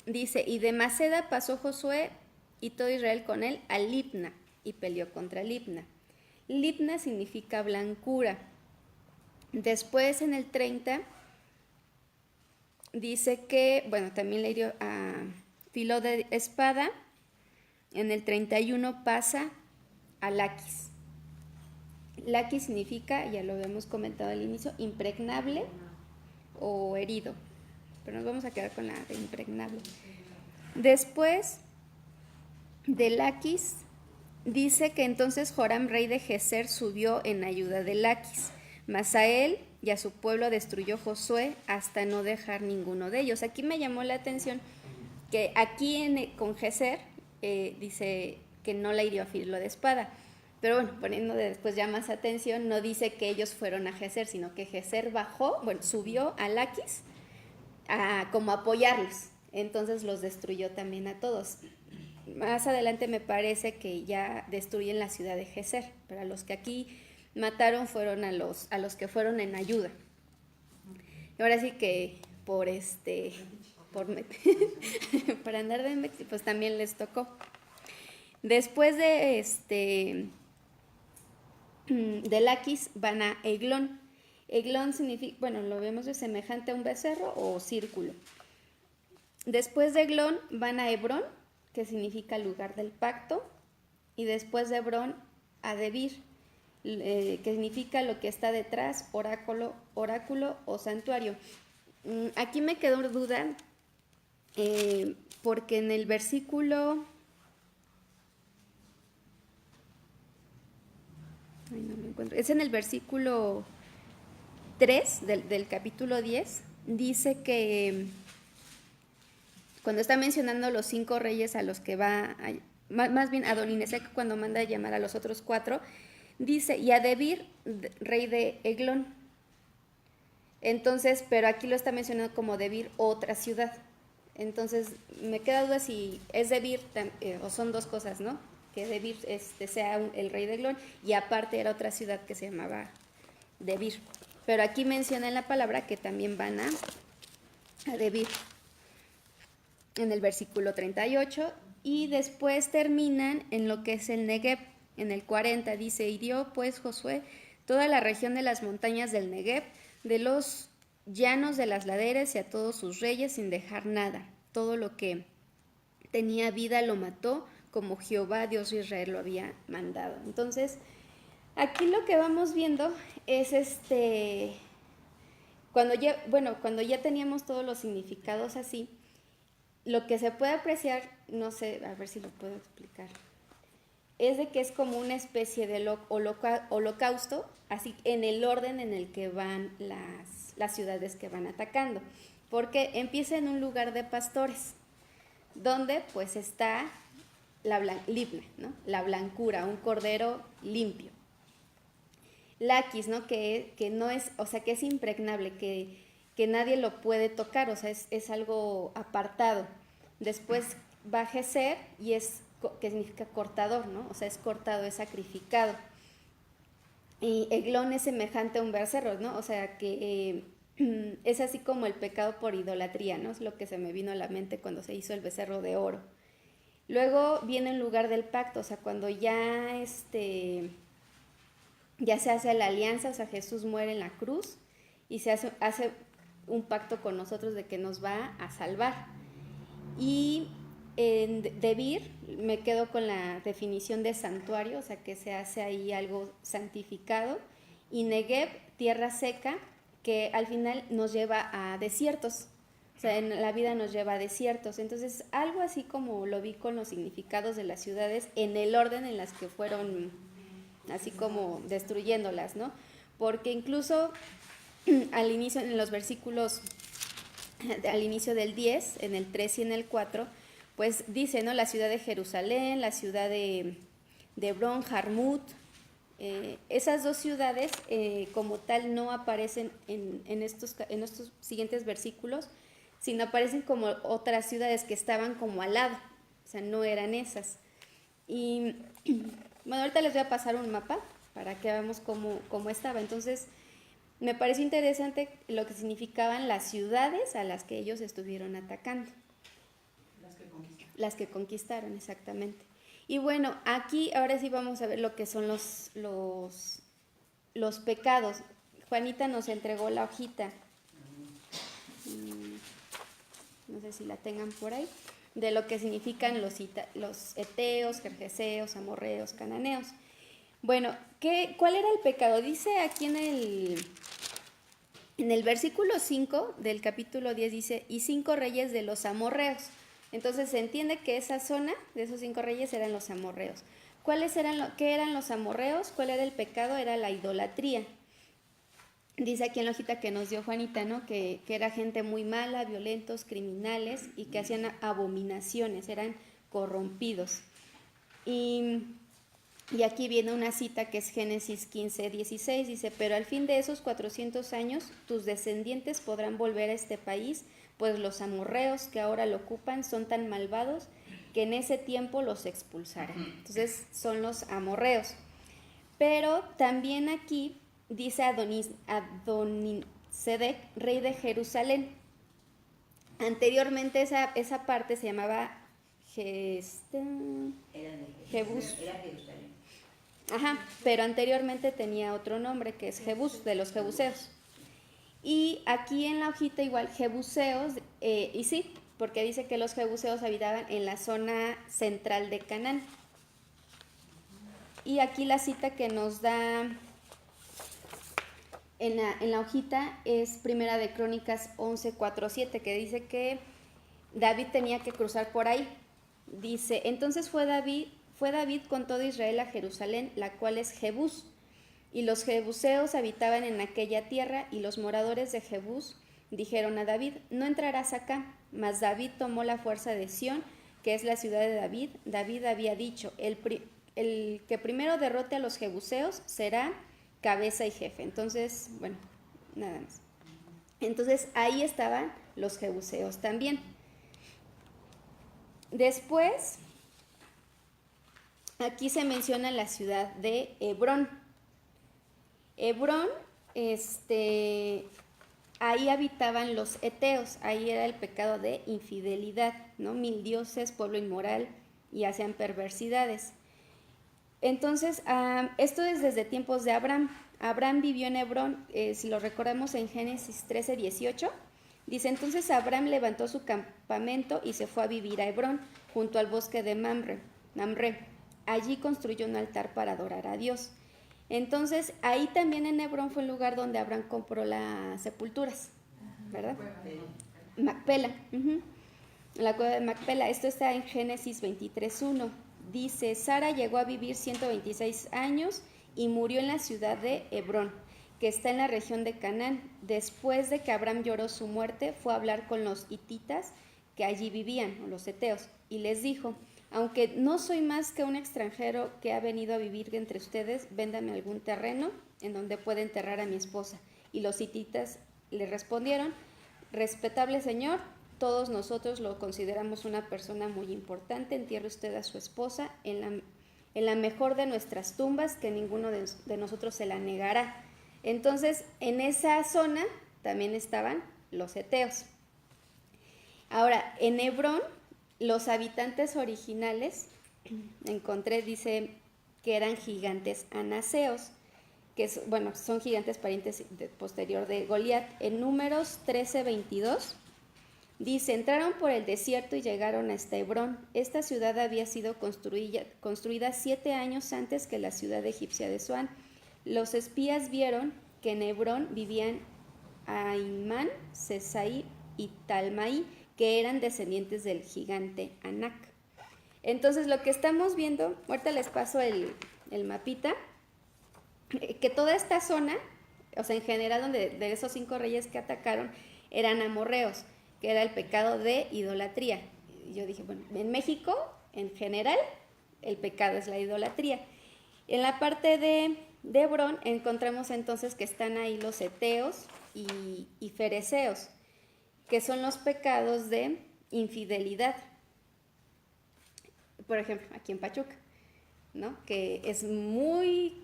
dice, y de Maceda pasó Josué y todo Israel con él a Libna y peleó contra Libna. Libna significa blancura. Después en el 30 dice que, bueno, también le hirió a filo de espada. En el 31 pasa a Laquis. Laquis significa, ya lo habíamos comentado al inicio, impregnable o herido. Pero nos vamos a quedar con la de impregnable. Después de Laquis, dice que entonces Joram, rey de Geser, subió en ayuda de Laquis. Mas a él y a su pueblo destruyó Josué hasta no dejar ninguno de ellos. Aquí me llamó la atención que aquí con Geser dice que no la hirió a filo de espada. Pero bueno, poniendo después ya más atención, no dice que ellos fueron a Geser, sino que Geser subió a Laquis como a apoyarlos. Entonces los destruyó también a todos. Más adelante me parece que ya destruyen la ciudad de Geser, pero a los que aquí mataron fueron a los que fueron en ayuda. Y ahora sí que por andar de México, pues también les tocó. Después de Laquis van a Eglón. Eglón significa, bueno, lo vemos de semejante a un becerro o círculo. Después de Eglón van a Hebrón, que significa lugar del pacto, y después de Hebrón a Debir, que significa lo que está detrás, oráculo o santuario. Aquí me quedó duda, porque en el versículo... no lo encuentro. Es en el versículo 3 del capítulo 10, dice que cuando está mencionando los 5 reyes a los que va, más bien Adoninesec cuando manda a llamar a los otros 4, dice, y a Debir, rey de Eglón. Entonces, pero aquí lo está mencionando como Debir, otra ciudad. Entonces, me queda duda si es Debir o son dos cosas, ¿no? Que Debir sea el rey de Eglón y aparte era otra ciudad que se llamaba Debir. Pero aquí menciona en la palabra que también van a Debir en el versículo 38 y después terminan en lo que es el Negev. En el 40 dice, hirió pues Josué toda la región de las montañas del Negev, de los llanos de las laderas y a todos sus reyes sin dejar nada. Todo lo que tenía vida lo mató, como Jehová, Dios de Israel, lo había mandado. Entonces, aquí lo que vamos viendo es cuando ya teníamos todos los significados así, lo que se puede apreciar, no sé, a ver si lo puedo explicar, es de que es como una especie de holocausto, así en el orden en el que van las ciudades que van atacando, porque empieza en un lugar de pastores, donde pues está libna, ¿no? La blancura, un cordero limpio. Laquis, ¿no? Que no es, o sea, que es impregnable, que nadie lo puede tocar, o sea, es algo apartado. Después va Geser, y que significa cortador, ¿no? O sea, es cortado, es sacrificado. Y Eglón es semejante a un becerro, ¿no? O sea, que es así como el pecado por idolatría, ¿no? Es lo que se me vino a la mente cuando se hizo el becerro de oro. Luego viene en lugar del pacto, o sea, cuando ya se hace la alianza, o sea, Jesús muere en la cruz y se hace un pacto con nosotros de que nos va a salvar. Y en Debir me quedo con la definición de santuario, o sea, que se hace ahí algo santificado. Y Negev, tierra seca, que al final nos lleva a desiertos. O sea, en la vida nos lleva a desiertos. Entonces, algo así como lo vi con los significados de las ciudades en el orden en las que fueron, así como destruyéndolas, ¿no? Porque incluso al inicio, en los versículos, al inicio del 10, en el 3 y en el 4, pues dice, ¿no? La ciudad de Jerusalén, la ciudad de Hebrón, Jarmut. Esas dos ciudades como tal no aparecen en estos siguientes versículos, sino aparecen como otras ciudades que estaban como al lado, o sea, no eran esas. Y bueno, ahorita les voy a pasar un mapa para que veamos cómo estaba. Entonces, me pareció interesante lo que significaban las ciudades a las que ellos estuvieron atacando. Las que conquistaron, exactamente. Y bueno, aquí ahora sí vamos a ver lo que son los pecados. Juanita nos entregó la hojita, no sé si la tengan por ahí, de lo que significan los eteos, gergeseos, amorreos, cananeos. Bueno, ¿cuál era el pecado? Dice aquí en el versículo 5 del capítulo 10, dice, y 5 reyes de los amorreos. Entonces se entiende que esa zona de esos 5 reyes eran los amorreos. ¿Qué eran los amorreos? ¿Cuál era el pecado? Era la idolatría. Dice aquí en la hojita que nos dio Juanita, ¿no? Que era gente muy mala, violentos, criminales y que hacían abominaciones, eran corrompidos. Y aquí viene una cita que es Génesis 15, 16, dice, pero al fin de esos 400 años tus descendientes podrán volver a este país, pues los amorreos que ahora lo ocupan son tan malvados que en ese tiempo los expulsaré. Entonces son los amorreos. Pero también aquí dice Adonisedec, rey de Jerusalén. Anteriormente esa parte se llamaba Jebús. Era Jerusalén. Ajá, pero anteriormente tenía otro nombre que es Jebús, de los jebuseos. Y aquí en la hojita igual, jebuseos, y sí, porque dice que los jebuseos habitaban en la zona central de Canaán. Y aquí la cita que nos da en la hojita es Primera de Crónicas 11:4-7, que dice que David tenía que cruzar por ahí. Dice, entonces fue David con todo Israel a Jerusalén, la cual es Jebús. Y los jebuseos habitaban en aquella tierra, y los moradores de Jebús dijeron a David, no entrarás acá. Mas David tomó la fuerza de Sión, que es la ciudad de David. David había dicho, el que primero derrote a los jebuseos será cabeza y jefe. Entonces, bueno, nada más. Entonces ahí estaban los jebuseos también. Después, aquí se menciona la ciudad de Hebrón. Hebrón, ahí habitaban los eteos, ahí era el pecado de infidelidad, ¿no? 1000 dioses, pueblo inmoral, y hacían perversidades. Entonces, esto es desde tiempos de Abraham, Abraham vivió en Hebrón, si lo recordamos en Génesis 13:18, dice, entonces Abraham levantó su campamento y se fue a vivir a Hebrón, junto al bosque de Mamre. Allí construyó un altar para adorar a Dios. Entonces, ahí también en Hebrón fue el lugar donde Abraham compró las sepulturas, ¿verdad? Macpela, la cueva de Macpela. Esto está en Génesis 23:1. Dice, Sara llegó a vivir 126 años y murió en la ciudad de Hebrón, que está en la región de Canaán. Después de que Abraham lloró su muerte, fue a hablar con los hititas que allí vivían, o los heteos, y les dijo, aunque no soy más que un extranjero que ha venido a vivir entre ustedes, véndame algún terreno en donde pueda enterrar a mi esposa. Y los hititas le respondieron, respetable señor, todos nosotros lo consideramos una persona muy importante, entierre usted a su esposa en la mejor de nuestras tumbas, que ninguno de nosotros se la negará. Entonces, en esa zona también estaban los heteos. Ahora, en Hebrón, los habitantes originales, encontré, dice que eran gigantes anaseos, que son gigantes parientes posterior de Goliat. En Números 13:22 dice, entraron por el desierto y llegaron hasta Hebrón. Esta ciudad había sido construida 7 años antes que la ciudad egipcia de Zoán. Los espías vieron que en Hebrón vivían Ahimán, Sesai y Talmai, que eran descendientes del gigante Anac. Entonces, lo que estamos viendo, ahorita les paso el mapita, que toda esta zona, o sea, en general, de esos 5 reyes que atacaron, eran amorreos, que era el pecado de idolatría. Y yo dije, bueno, en México, en general, el pecado es la idolatría. En la parte de Hebrón encontramos entonces que están ahí los heteos y fereceos, que son los pecados de infidelidad. Por ejemplo, aquí en Pachuca, ¿no? Que es muy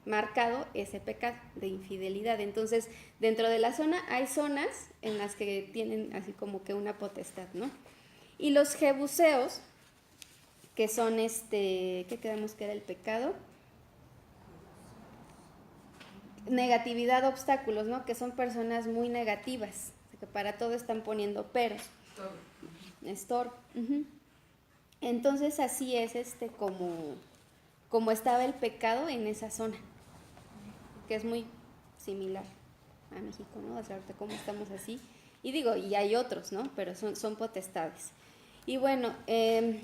marcado ese pecado de infidelidad. Entonces, dentro de la zona hay zonas en las que tienen así como que una potestad, ¿no? Y los jebuseos, que son ¿qué quedamos que era el pecado? Negatividad, obstáculos, ¿no? Que son personas muy negativas, que para todo están poniendo peros. Estorbo. Entonces así es como estaba el pecado en esa zona, que es muy similar a México, ¿no? O sea, ahorita cómo estamos así. Y digo, y hay otros, ¿no? Pero son potestades. Y bueno, y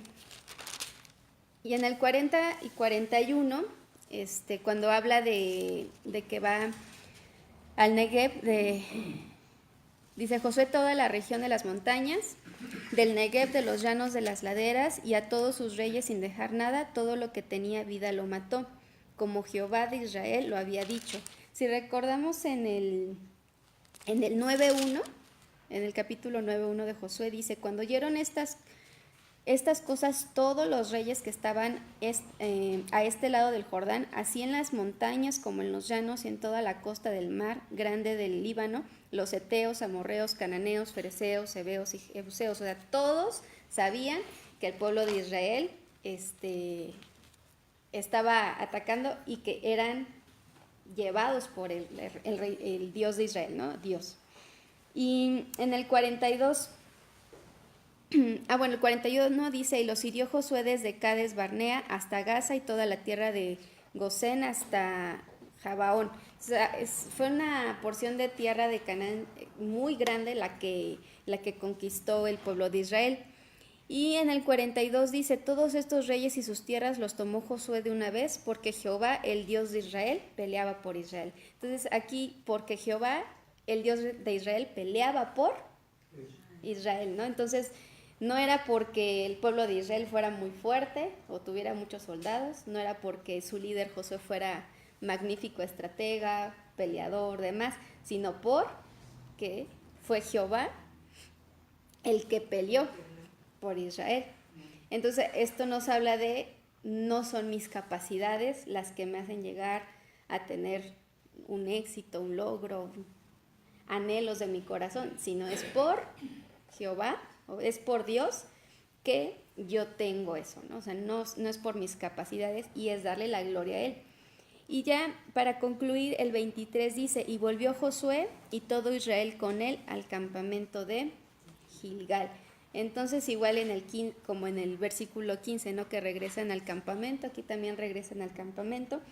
en el 40 y 41, cuando habla de que va al Negev, dice Josué toda la región de las montañas, del Negev, de los llanos de las laderas, y a todos sus reyes sin dejar nada, todo lo que tenía vida lo mató, como Jehová de Israel lo había dicho. Si recordamos en el 9:1, en el capítulo 9:1 de Josué, dice, cuando oyeron estas cosas todos los reyes que estaban a este lado del Jordán, así en las montañas como en los llanos y en toda la costa del mar grande del Líbano, los heteos, amorreos, cananeos, fereceos, heveos y jebuseos, o sea, todos sabían que el pueblo de Israel estaba atacando y que eran llevados por el Dios de Israel, ¿no? Dios. Y en el 42... el 41 dice, y los hirió Josué desde Cades Barnea hasta Gaza y toda la tierra de Gosén hasta Jabaón. O sea, fue una porción de tierra de Canaán muy grande la que conquistó el pueblo de Israel. Y en el 42 dice, todos estos reyes y sus tierras los tomó Josué de una vez, porque Jehová, el Dios de Israel, peleaba por Israel. Entonces aquí, porque Jehová, el Dios de Israel, peleaba por Israel, ¿no? Entonces, no era porque el pueblo de Israel fuera muy fuerte o tuviera muchos soldados, no era porque su líder Josué fuera magnífico estratega, peleador, demás, sino porque fue Jehová el que peleó por Israel. Entonces, esto nos habla de, no son mis capacidades las que me hacen llegar a tener un éxito, un logro, anhelos de mi corazón, sino es por Jehová, es por Dios que yo tengo eso, ¿no? O sea, no es por mis capacidades y es darle la gloria a Él. Y ya para concluir, el 23 dice, y volvió Josué y todo Israel con él al campamento de Gilgal. Entonces igual como en el versículo 15, ¿no? Que regresan al campamento, aquí también regresan al campamento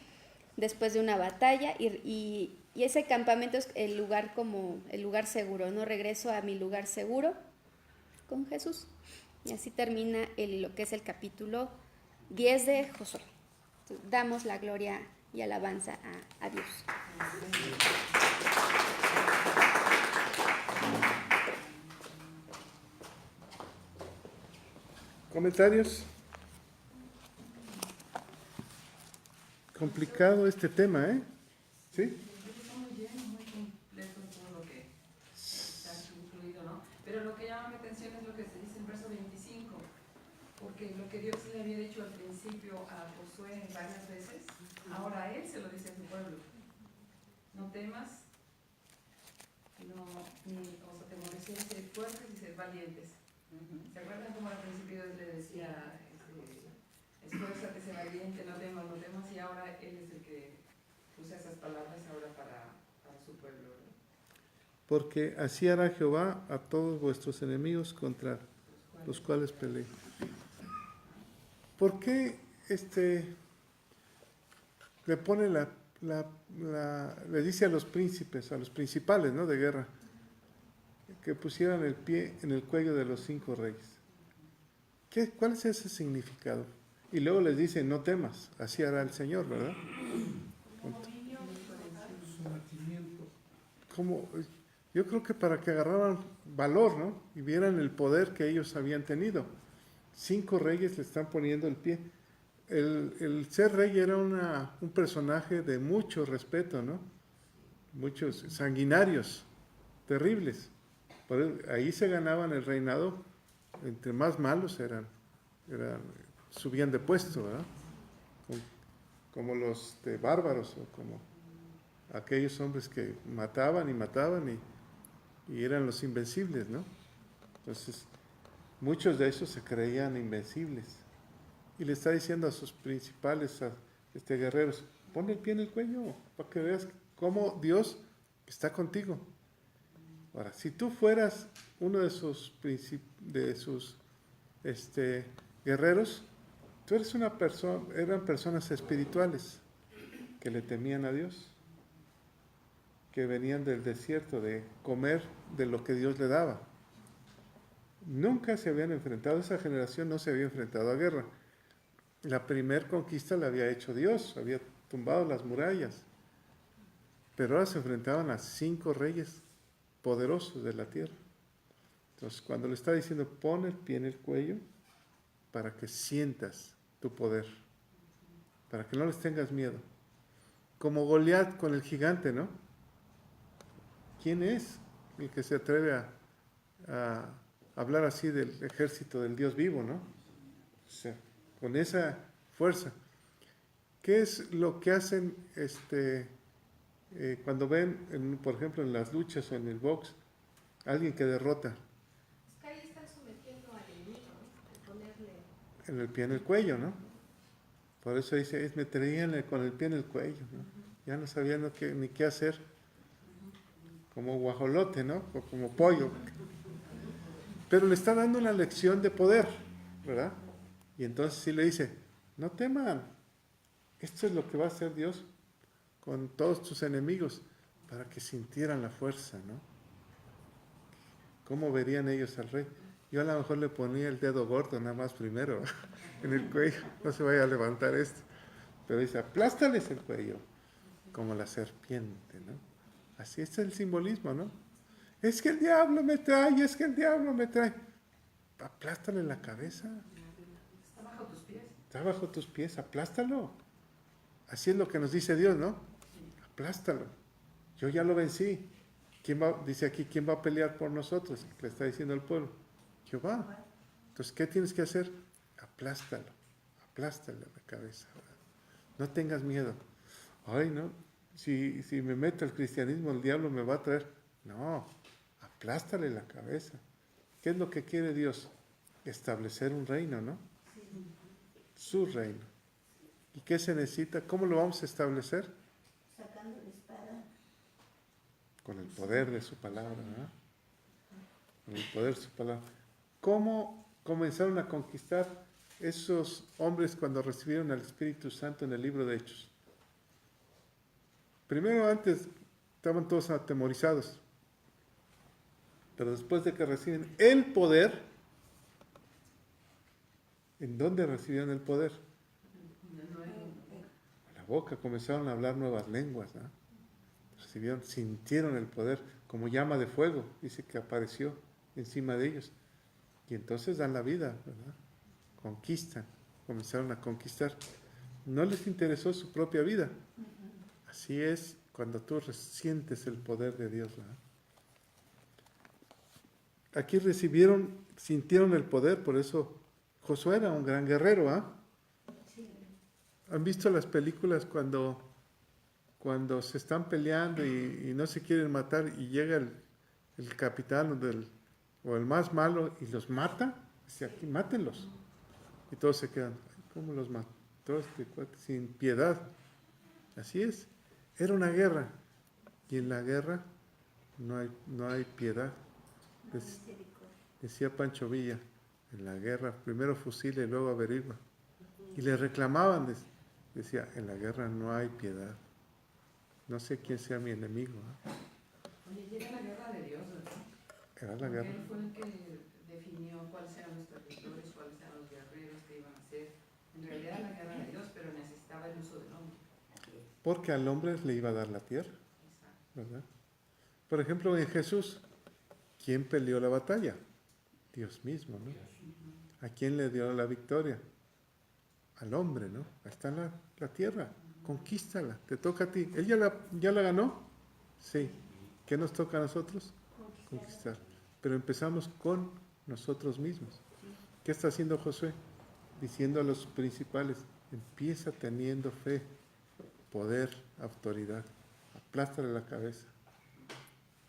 después de una batalla y ese campamento es el lugar como el lugar seguro, ¿no? Regreso a mi lugar seguro con Jesús. Y así termina lo que es el capítulo 10 de Josué. Entonces, damos la gloria y alabanza a Dios. ¿Comentarios? Complicado este tema, ¿eh? ¿Sí? Está muy bien, muy completo todo lo que está incluido, ¿no? Pero lo que llama mi atención es lo que se dice en verso 25, porque lo que Dios le había dicho al principio a Josué varias veces, ahora a él se lo dice a su pueblo. No temas, o sea, te amoneces, ser fuertes y ser valientes. ¿Se acuerdan cómo al principio Dios le decía, esfuérzate, sé valiente, no temas, y ahora él es el que usa esas palabras ahora para su pueblo, ¿no? Porque así hará Jehová a todos vuestros enemigos contra los cuales peleéis. ¿Por qué le pone le dice a los príncipes, a los principales, ¿no?, de guerra, que pusieran el pie en el cuello de los 5 reyes? ¿Cuál es ese significado? Y luego les dice, no temas, así hará el Señor, ¿verdad? Yo creo que para que agarraran valor, ¿no? Y vieran el poder que ellos habían tenido. 5 reyes le están poniendo el pie. El ser rey era un personaje de mucho respeto, ¿no? Muchos sanguinarios, terribles. Ahí se ganaban el reinado. Entre más malos subían de puesto, ¿verdad? Como los bárbaros, o como aquellos hombres que mataban y eran los invencibles, ¿no? Entonces, muchos de esos se creían invencibles. Y le está diciendo a sus principales guerreros, pon el pie en el cuello para que veas cómo Dios está contigo. Ahora, si tú fueras uno de sus guerreros, tú eres eran personas espirituales que le temían a Dios, que venían del desierto de comer de lo que Dios le daba. Nunca se habían enfrentado, esa generación no se había enfrentado a guerra. La primer conquista la había hecho Dios, había tumbado las murallas, pero ahora se enfrentaban a 5 reyes poderosos de la tierra. Entonces, cuando le está diciendo, pon el pie en el cuello para que sientas tu poder, para que no les tengas miedo. Como Goliat con el gigante, ¿no? ¿Quién es el que se atreve a hablar así del ejército del Dios vivo, ¿no? O sea, con esa fuerza. ¿Qué es lo que hacen cuando ven, por ejemplo, en las luchas o en el box, alguien que derrota? Es que ahí están sometiendo al enemigo, ¿no? Ponerle En el pie en el cuello, ¿no? Por eso dice, me traían con el pie en el cuello, ¿no? Ya no sabían ni qué hacer. Como guajolote, ¿no? O como pollo. Pero le está dando una lección de poder, ¿verdad? Y entonces sí le dice, no teman, esto es lo que va a hacer Dios con todos tus enemigos, para que sintieran la fuerza, ¿no? ¿Cómo verían ellos al rey? Yo a lo mejor le ponía el dedo gordo nada más primero en el cuello, no se vaya a levantar esto. Pero dice, aplástales el cuello, como la serpiente, ¿no? Así es el simbolismo, ¿no? Es que el diablo me trae, es que el diablo me trae. Aplástale la cabeza. Está bajo tus pies. Está bajo tus pies, aplástalo. Así es lo que nos dice Dios, ¿no? Aplástalo. Yo ya lo vencí. Dice aquí, ¿quién va a pelear por nosotros? Le está diciendo al pueblo. Jehová. Entonces, ¿qué tienes que hacer? Aplástalo. Aplástale la cabeza. No tengas miedo. Ay, no. Si me meto al cristianismo, el diablo me va a traer. No. Aplástale la cabeza. ¿Qué es lo que quiere Dios? Establecer un reino, ¿no? Su reino. ¿Y qué se necesita? ¿Cómo lo vamos a establecer? Sacando la espada. Con el poder de su palabra, ¿verdad? Con el poder de su palabra. ¿Cómo comenzaron a conquistar esos hombres cuando recibieron al Espíritu Santo en el libro de Hechos? Primero, antes estaban todos atemorizados, pero después de que reciben el poder, ¿en dónde recibieron el poder? A la boca, comenzaron a hablar nuevas lenguas, ¿no? Recibieron, sintieron el poder como llama de fuego, dice que apareció encima de ellos. Y entonces dan la vida, ¿verdad? Conquistan, comenzaron a conquistar. No les interesó su propia vida. Así es cuando tú sientes el poder de Dios, ¿verdad? Aquí recibieron, sintieron el poder, por eso Josué era un gran guerrero, ¿ah? ¿Han visto las películas cuando se están peleando y no se quieren matar y llega el capitán o el más malo y los mata? Dice, aquí mátenlos. Y todos se quedan, ¿cómo los matan? Todos sin piedad. Así es. Era una guerra. Y en la guerra no hay piedad. Decía Pancho Villa, en la guerra primero fusila y luego averigua. Y le reclamaban, decía, en la guerra no hay piedad. No sé quién sea mi enemigo, ¿eh? Oye, y era la guerra de Dios, ¿verdad? Era la Porque guerra. Él fue el que definió cuáles eran los territorios, cuáles eran los guerreros que iban a ser. En realidad era la guerra de Dios, pero necesitaba el uso del hombre. Porque al hombre le iba a dar la tierra, ¿verdad? Por ejemplo, en Jesús, ¿quién peleó la batalla? Dios mismo, ¿no? ¿A quién le dio la victoria? Al hombre, ¿no? Ahí está la tierra, conquístala, te toca a ti. ¿Él ya la ganó? Sí. ¿Qué nos toca a nosotros? Conquistar. Pero empezamos con nosotros mismos. ¿Qué está haciendo Josué? Diciendo a los principales, empieza teniendo fe, poder, autoridad. Aplástale la cabeza.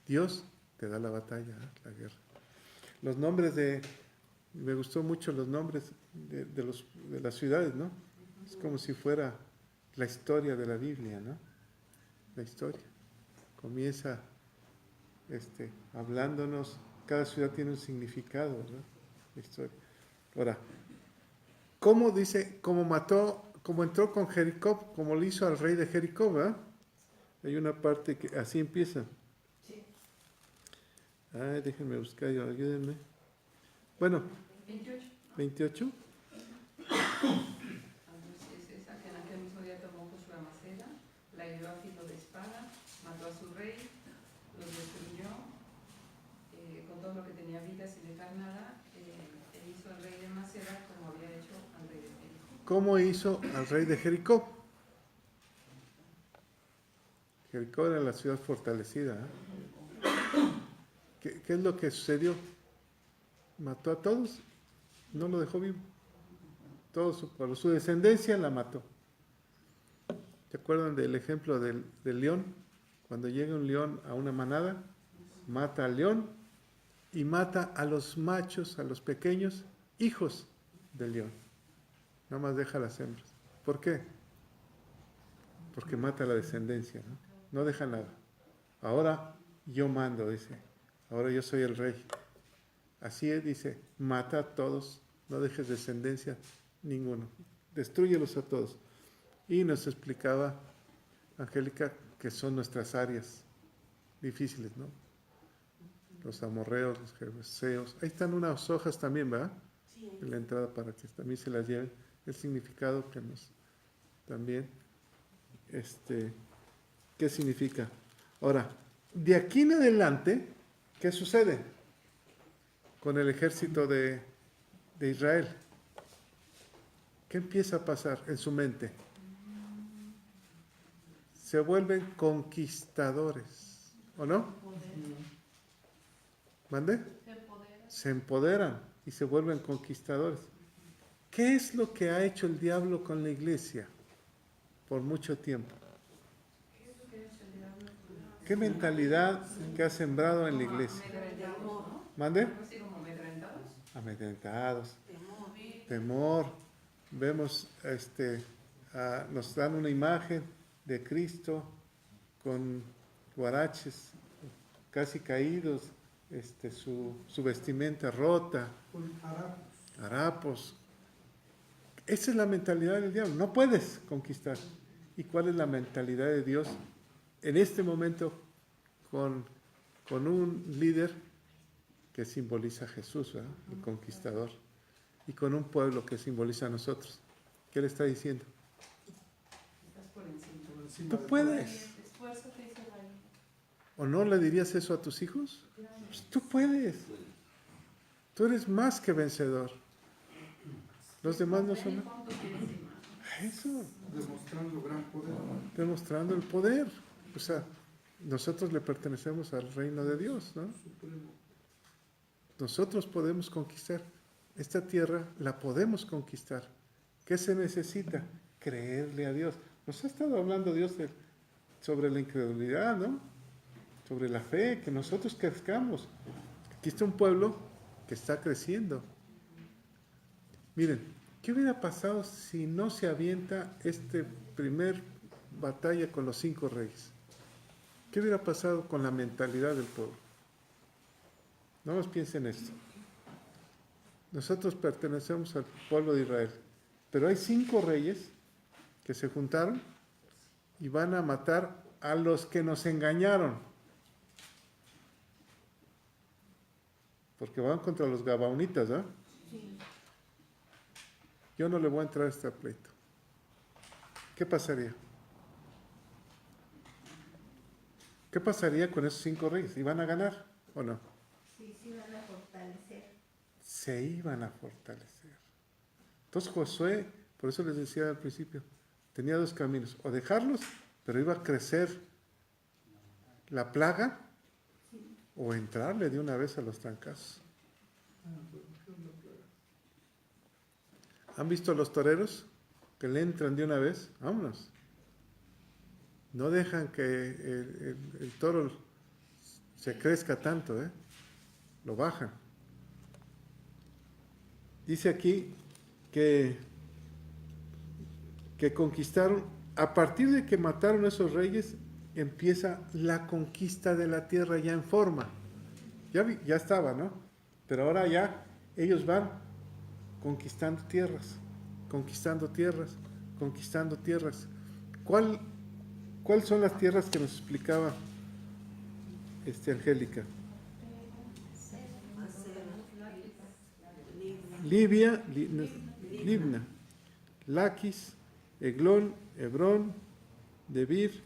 Dios te da la batalla, la guerra. Los nombres me gustó mucho los nombres de las ciudades, ¿no? Es como si fuera la historia de la Biblia, ¿no? La historia. Comienza hablándonos, cada ciudad tiene un significado, ¿verdad? La historia. Ahora, ¿cómo dice, como entró con Jericó, como le hizo al rey de Jericó, ¿verdad? Hay una parte que así empieza. Ay, déjenme buscar, ayúdenme. Bueno, 28. Es esa que en aquel mismo día tomó Josué a Maceda, la hirió a filo de espada, mató a su rey, los destruyó con todo lo que tenía vida sin dejar nada, e hizo al rey de Maceda como había hecho al rey de Jericó. ¿Cómo hizo al rey de Jericó? Jericó era la ciudad fortalecida, ¿eh? ¿Qué es lo que sucedió? Mató a todos, no lo dejó vivo. Todo su pueblo, su descendencia la mató. ¿Se acuerdan del ejemplo del león? Cuando llega un león a una manada, mata al león y mata a los machos, a los pequeños hijos del león. Nada más deja a las hembras. ¿Por qué? Porque mata a la descendencia, ¿no? No deja nada. Ahora yo mando, dice. Ahora yo soy el rey. Así es, dice, mata a todos, no dejes descendencia ninguno. Destrúyelos a todos. Y nos explicaba Angélica que son nuestras áreas difíciles, ¿no? Los amorreos, los jebuseos. Ahí están unas hojas también, ¿verdad? Sí. En la entrada para que también se las lleven. El significado que nos también, ¿qué significa? Ahora, de aquí en adelante, ¿qué sucede con el ejército de Israel? ¿Qué empieza a pasar en su mente? Se vuelven conquistadores, ¿o no? ¿Mande? Se empoderan y se vuelven conquistadores. ¿Qué es lo que ha hecho el diablo con la iglesia por mucho tiempo? ¿Qué mentalidad que ha sembrado en la iglesia? ¿Mande? Amedrentados. Temor. Vemos nos dan una imagen de Cristo con guaraches casi caídos, su vestimenta rota, Con harapos. Esa es la mentalidad del diablo. No puedes conquistar. ¿Y cuál es la mentalidad de Dios en este momento con un líder que simboliza a Jesús, ¿verdad? El conquistador, y con un pueblo que simboliza a nosotros? ¿Qué le está diciendo? Estás por encima. por encima Tú de puedes. Esfuérzate y se va a ir. ¿O no le dirías eso a tus hijos? Pues tú puedes. Tú eres más que vencedor. Los demás no son. Eso, todo, demostrando gran poder. demostrando el poder. O sea, nosotros le pertenecemos al reino de Dios, ¿no? Supremo. Nosotros podemos conquistar. Esta tierra la podemos conquistar. ¿Qué se necesita? Creerle a Dios. Nos ha estado hablando Dios sobre la incredulidad, ¿no? Sobre la fe, que nosotros crezcamos. Aquí está un pueblo que está creciendo. Miren, ¿qué hubiera pasado si no se avienta primer batalla con los 5 reyes? ¿Qué hubiera pasado con la mentalidad del pueblo? No más piensen esto. Nosotros pertenecemos al pueblo de Israel, pero hay 5 reyes que se juntaron y van a matar a los que nos engañaron. Porque van contra los gabaonitas, ¿ah? Yo no le voy a entrar a este pleito. ¿Qué pasaría? ¿Qué pasaría con esos 5 reyes? ¿Iban a ganar o no? Sí, sí van a fortalecer. Se iban a fortalecer. Entonces Josué, por eso les decía al principio, tenía 2 caminos. O dejarlos, pero iba a crecer la plaga, o entrarle de una vez a los trancazos. ¿Han visto a los toreros que le entran de una vez? Vámonos. No dejan que el toro se crezca tanto, ¿eh? Lo bajan. Dice aquí que conquistaron, a partir de que mataron a esos reyes, empieza la conquista de la tierra ya en forma. Ya estaba, ¿no? Pero ahora ya ellos van conquistando tierras, conquistando tierras, conquistando tierras. ¿Cuáles son las tierras que nos explicaba Angélica? Libia, Libna, Laquis, Eglón, Hebrón, Debir,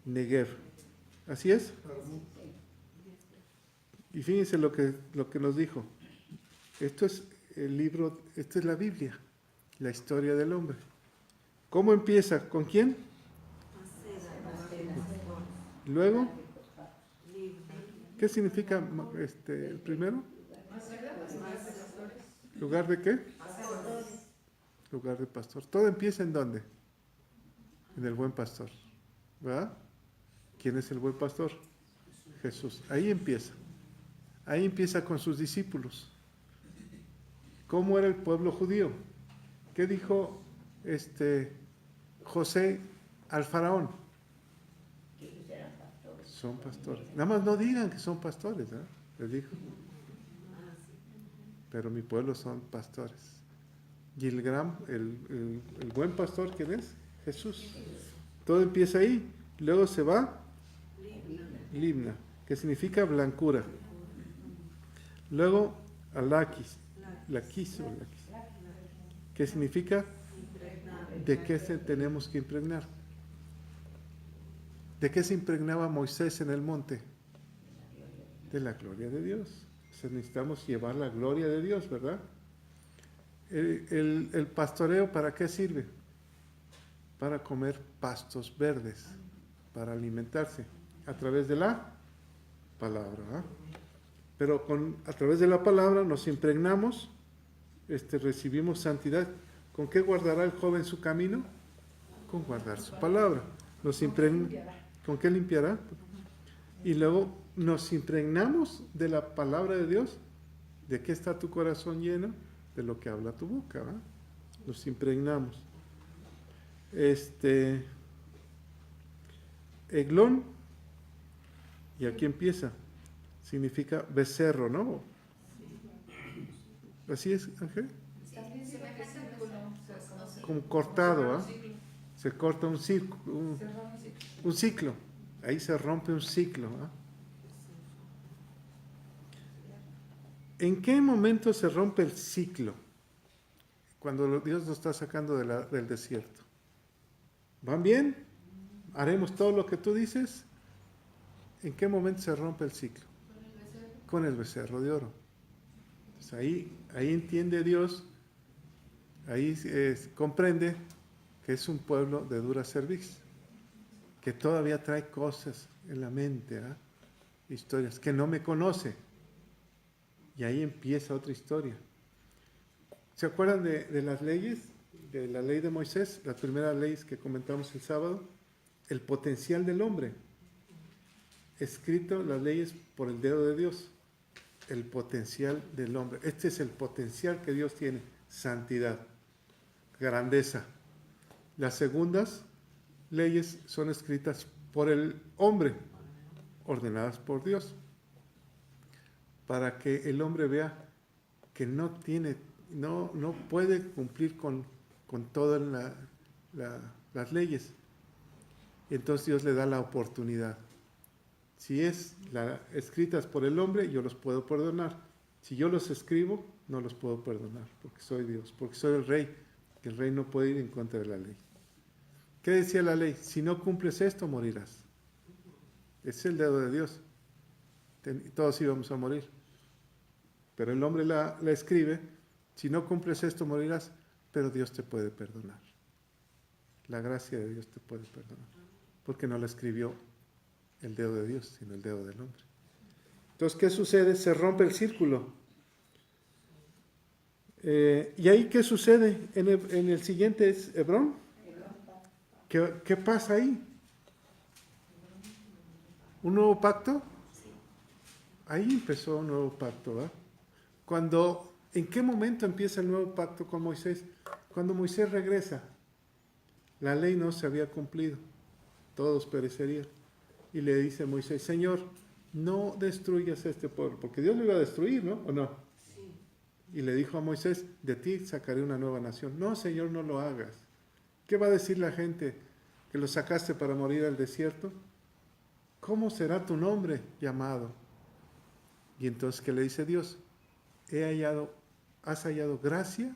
Negev. ¿Así es? Y fíjense lo que nos dijo. Esto es el libro, esto es la Biblia, la historia del hombre. ¿Cómo empieza? ¿Con quién? Luego, ¿qué significa el primero? ¿Lugar de qué? Lugar de pastor. Todo empieza ¿en dónde? En el buen pastor, ¿verdad? ¿Quién es el buen pastor? Jesús. Ahí empieza. Ahí empieza con sus discípulos. ¿Cómo era el pueblo judío? ¿Qué dijo José al faraón? Son pastores. Nada más no digan que son pastores, ¿eh? Les dijo. Pero mi pueblo son pastores. Y el buen pastor, ¿quién es? Jesús. Todo empieza ahí. Luego se va Libna, que significa blancura. Luego a Laquis, que significa de qué tenemos que impregnar. ¿De qué se impregnaba Moisés en el monte? De la gloria de Dios. O sea, necesitamos llevar la gloria de Dios, ¿verdad? El pastoreo, ¿para qué sirve? Para comer pastos verdes, para alimentarse, a través de la palabra, ¿verdad? Pero a través de la palabra nos impregnamos, recibimos santidad. ¿Con qué guardará el joven su camino? Con guardar su palabra. ¿Con qué limpiará? Y luego nos impregnamos de la palabra de Dios. ¿De qué está tu corazón lleno? De lo que habla tu boca, ¿verdad? Nos impregnamos. Eglón, y aquí empieza, significa becerro, ¿no? ¿Así es, Ángel? También semejante círculo, Como cortado, ¿ah? Se corta un ciclo, un ciclo. Ahí se rompe un ciclo, ¿ah? ¿En qué momento se rompe el ciclo? Cuando Dios nos está sacando del desierto. ¿Van bien? ¿Haremos todo lo que tú dices? ¿En qué momento se rompe el ciclo? Con el becerro de oro. Entonces ahí entiende Dios, ahí comprende que es un pueblo de dura cerviz, que todavía trae cosas en la mente, ¿eh? Historias, que no me conoce. Y ahí empieza otra historia. ¿Se acuerdan de las leyes? De la ley de Moisés, las primeras leyes que comentamos el sábado. El potencial del hombre. Escrito las leyes por el dedo de Dios. El potencial del hombre. Este es el potencial que Dios tiene. Santidad, grandeza. Las segundas leyes son escritas por el hombre, ordenadas por Dios, para que el hombre vea que no puede cumplir con todas las leyes. Y entonces Dios le da la oportunidad. Si es escritas por el hombre, yo los puedo perdonar. Si yo los escribo, no los puedo perdonar, porque soy Dios, porque soy el rey, que el rey no puede ir en contra de la ley. ¿Qué decía la ley? Si no cumples esto, morirás. Es el dedo de Dios. Todos íbamos a morir. Pero el hombre la escribe, si no cumples esto, morirás, pero Dios te puede perdonar. La gracia de Dios te puede perdonar, porque no la escribió el dedo de Dios, sino el dedo del hombre. Entonces, ¿qué sucede? Se rompe el círculo. ¿Y ahí qué sucede? En el siguiente es Hebrón. ¿Qué pasa ahí? ¿Un nuevo pacto? Ahí empezó un nuevo pacto, ¿verdad? ¿En qué momento empieza el nuevo pacto con Moisés? Cuando Moisés regresa. La ley no se había cumplido. Todos perecerían. Y le dice a Moisés, Señor, no destruyas este pueblo, porque Dios lo iba a destruir, ¿no? ¿O no? Sí. Y le dijo a Moisés, de ti sacaré una nueva nación. No, Señor, no lo hagas. ¿Qué va a decir la gente? ¿Que lo sacaste para morir al desierto? ¿Cómo será tu nombre llamado? Y entonces, ¿qué le dice Dios? Has hallado gracia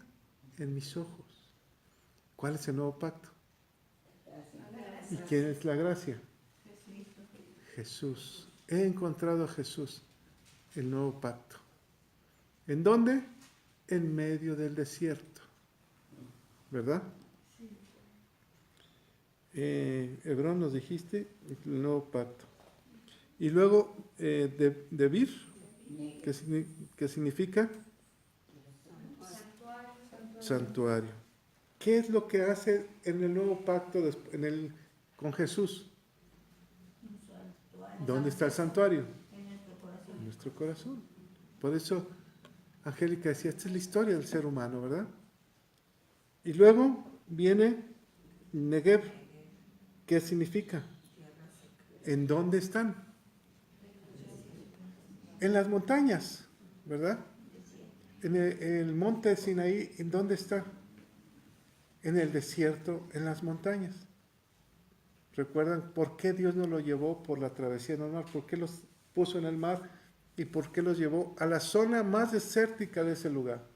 en mis ojos. ¿Cuál es el nuevo pacto? ¿Y quién es la gracia? Jesús. He encontrado a Jesús, el nuevo pacto. ¿En dónde? En medio del desierto. ¿Verdad? Hebrón nos dijiste, el nuevo pacto. Y luego, Debir, ¿qué significa? Santuario. ¿Qué es lo que hace en el nuevo pacto con Jesús? ¿Dónde está el santuario? En nuestro corazón. Por eso, Angélica decía, esta es la historia del ser humano, ¿verdad? Y luego viene Negev. ¿Qué significa? ¿En dónde están? En las montañas, ¿verdad? En el monte de Sinaí, ¿en dónde está? En el desierto, en las montañas. ¿Recuerdan por qué Dios no lo llevó por la travesía del mar? ¿Por qué los puso en el mar? ¿Y por qué los llevó a la zona más desértica de ese lugar?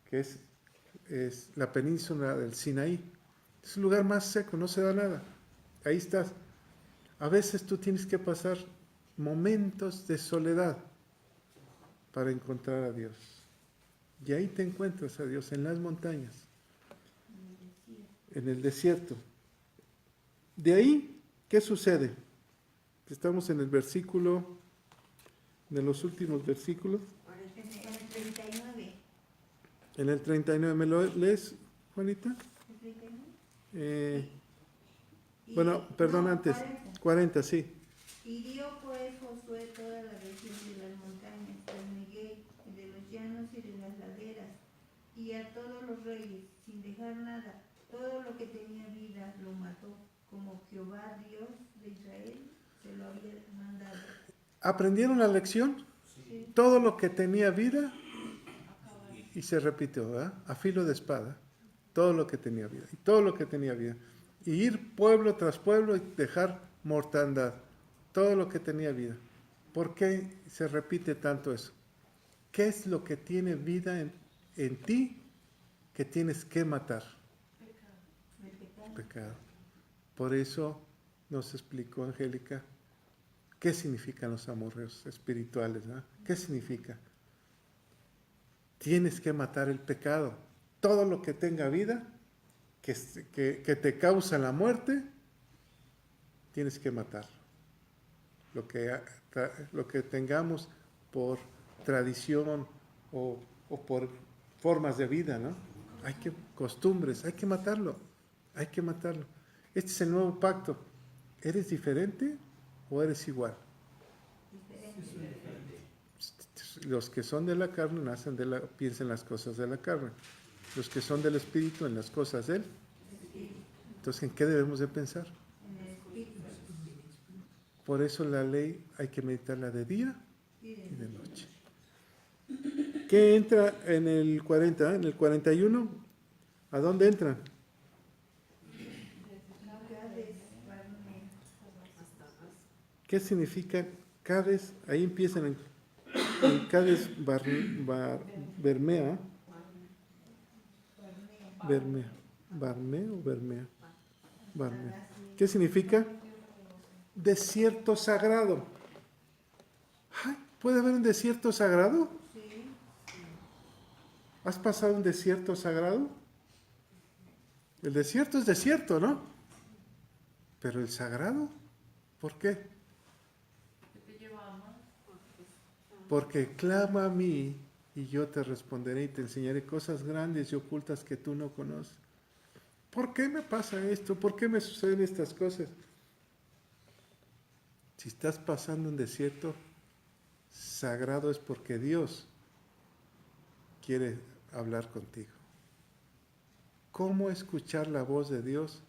Que es la península del Sinaí. Es el lugar más seco, no se da nada. Ahí estás. A veces tú tienes que pasar momentos de soledad para encontrar a Dios. Y ahí te encuentras a Dios, en las montañas, en el desierto. De ahí, ¿qué sucede? Estamos en el versículo, de los últimos versículos. En el 39. En el 39, ¿me lo lees, Juanita? ¿El 39? Bueno, perdón, antes. 40, sí. Hirió pues Josué toda la región de las montañas, del Negev, de los llanos y de las laderas, y a todos los reyes, sin dejar nada, Todo lo que tenía vida lo mató, como Jehová, Dios de Israel, se lo había mandado. ¿Aprendieron la lección? Sí. Todo lo que tenía vida, y se repitió, ¿verdad? A filo de espada, todo lo que tenía vida, y todo lo que tenía vida. Y ir pueblo tras pueblo y dejar mortandad, todo lo que tenía vida. ¿Por qué se repite tanto eso? ¿Qué es lo que tiene vida en ti que tienes que matar? El pecado. Pecado. Por eso nos explicó Angélica qué significan los amorreos espirituales, ¿no? ¿Qué significa? Tienes que matar el pecado. Todo lo que tenga vida, que te causa la muerte, tienes que matarlo. Lo que tengamos por tradición o por formas de vida, ¿no? Costumbres, hay que matarlo. Este es el nuevo pacto. ¿Eres diferente o eres igual? Los que son de la carne piensan las cosas de la carne. Los que son del Espíritu en las cosas de Él. Entonces, ¿en qué debemos de pensar? En el Espíritu. Por eso la ley hay que meditarla de día y de noche. ¿Qué entra en el 40? En el 41, ¿a dónde entran? ¿Qué significa Cades? Ahí empiezan en Cades Bermea. ¿Barmea o Bermea? Barmea. ¿Qué significa? Desierto sagrado. Ay, ¿puede haber un desierto sagrado? Sí. ¿Has pasado un desierto sagrado? El desierto es desierto, ¿no? Pero el sagrado, ¿por qué? Porque clama a mí y yo te responderé y te enseñaré cosas grandes y ocultas que tú no conoces. ¿Por qué me pasa esto? ¿Por qué me suceden estas cosas? Si estás pasando un desierto sagrado es porque Dios quiere hablar contigo. ¿Cómo escuchar la voz de Dios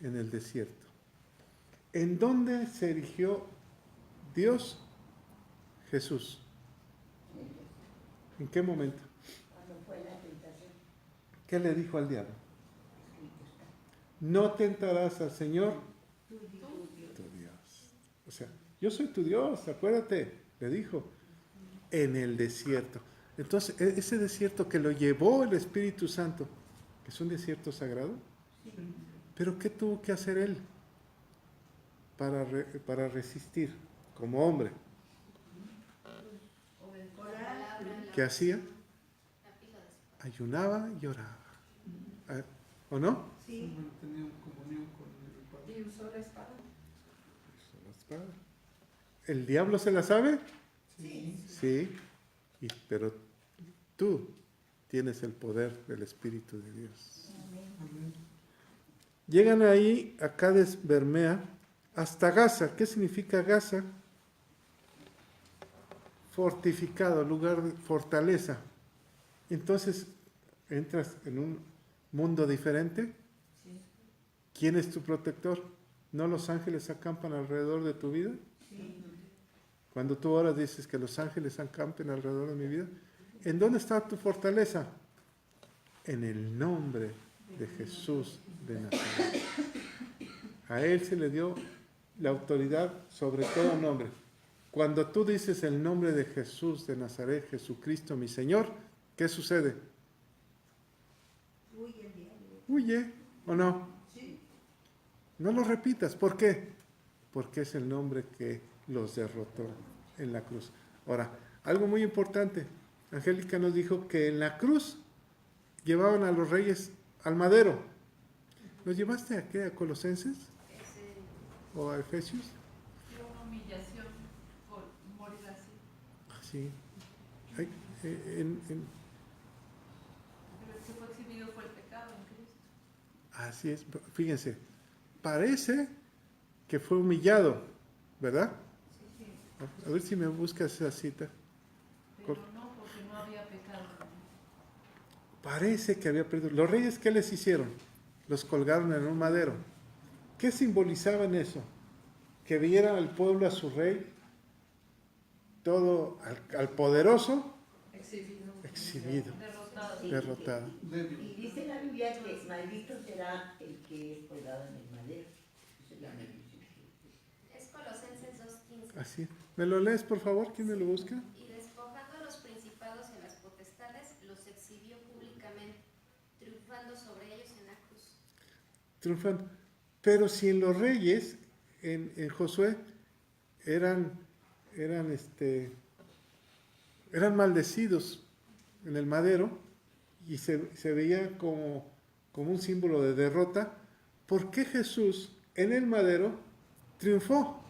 en el desierto? ¿En dónde se erigió Dios? Jesús. ¿En qué momento? ¿Qué le dijo al diablo? No tentarás al Señor tu Dios. O sea, yo soy tu Dios, acuérdate, le dijo, en el desierto. Entonces, ese desierto que lo llevó el Espíritu Santo, que es un desierto sagrado, pero ¿qué tuvo que hacer él para resistir como hombre? ¿Qué hacía? Ayunaba y oraba. ¿O no? Sí. Mantenía comunión con el Padre. ¿Y usó la espada? ¿El diablo se la sabe? Sí. Sí. Pero tú tienes el poder del Espíritu de Dios. Amén. Llegan ahí a Cades Bermea hasta Gaza. ¿Qué significa Gaza? Fortificado, lugar de fortaleza. Entonces, entras en un mundo diferente. Sí. ¿Quién es tu protector? ¿No los ángeles acampan alrededor de tu vida? Sí. Cuando tú oras dices que los ángeles acampen alrededor de mi vida. ¿En dónde está tu fortaleza? En el nombre de Jesús de Nazaret. A Él se le dio la autoridad sobre todo nombre. Cuando tú dices el nombre de Jesús de Nazaret, Jesucristo mi Señor, ¿qué sucede? Huye el diablo. Huye, ¿o no? Sí. No lo repitas. ¿Por qué? Porque es el nombre que los derrotó en la cruz. Ahora, algo muy importante. Angélica nos dijo que en la cruz llevaban a los reyes al madero. ¿Los llevaste a qué? ¿A Colosenses? ¿O a Efesios? Fue una humillación por morir así. Sí. Pero el que fue exhibido fue el pecado en Cristo. Así es. Fíjense, parece que fue humillado, ¿verdad? Sí. A ver si me buscas esa cita. Pero no, porque no había pecado. Parece que había perdido. ¿Los reyes qué les hicieron? los colgaron en un madero. ¿Qué simbolizaba en eso? Que viera al pueblo a su rey, todo al poderoso, exhibido, derrotado. Y dice la Biblia que maldito será el que es colgado en el madero. Esa es la maldición. Es Colosenses 2:15. Así es. ¿Me lo lees, por favor? ¿Quién me lo busca? Y despojando a los principados y a las potestades, los exhibió públicamente, triunfando sobre ellos en la cruz. Triunfando. Pero si en los reyes, en Josué, eran maldecidos en el madero y se veía como un símbolo de derrota, ¿por qué Jesús en el madero triunfó?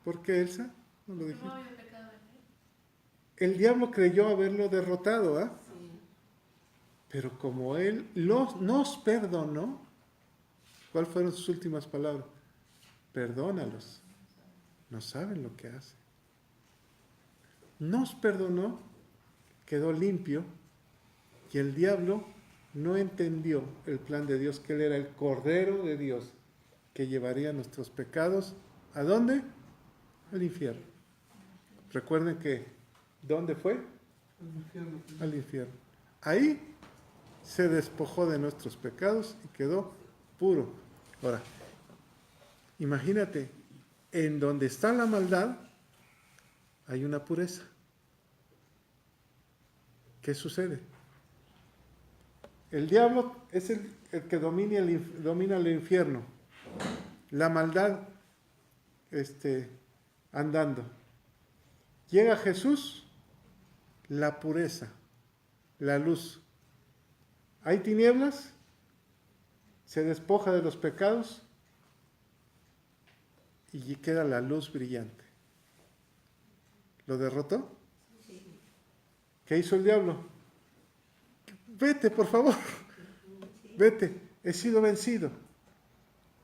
¿Por qué, Elsa? ¿No lo dijiste? El diablo creyó haberlo derrotado, ¿ah? Pero como Él nos perdonó, ¿cuáles fueron sus últimas palabras? Perdónalos, no saben lo que hacen. Nos perdonó, quedó limpio, y el diablo no entendió el plan de Dios, que Él era el Cordero de Dios, que llevaría nuestros pecados, ¿a dónde? Al infierno. Recuerden que, ¿dónde fue? Al infierno. Ahí se despojó de nuestros pecados y quedó puro. Ahora, imagínate, en donde está la maldad, hay una pureza. ¿Qué sucede? El diablo es el que domina el infierno. La maldad andando. Llega Jesús, la pureza, la luz. Hay tinieblas, se despoja de los pecados y queda la luz brillante. ¿Lo derrotó? ¿Qué hizo el diablo? Vete, por favor. Vete, he sido vencido.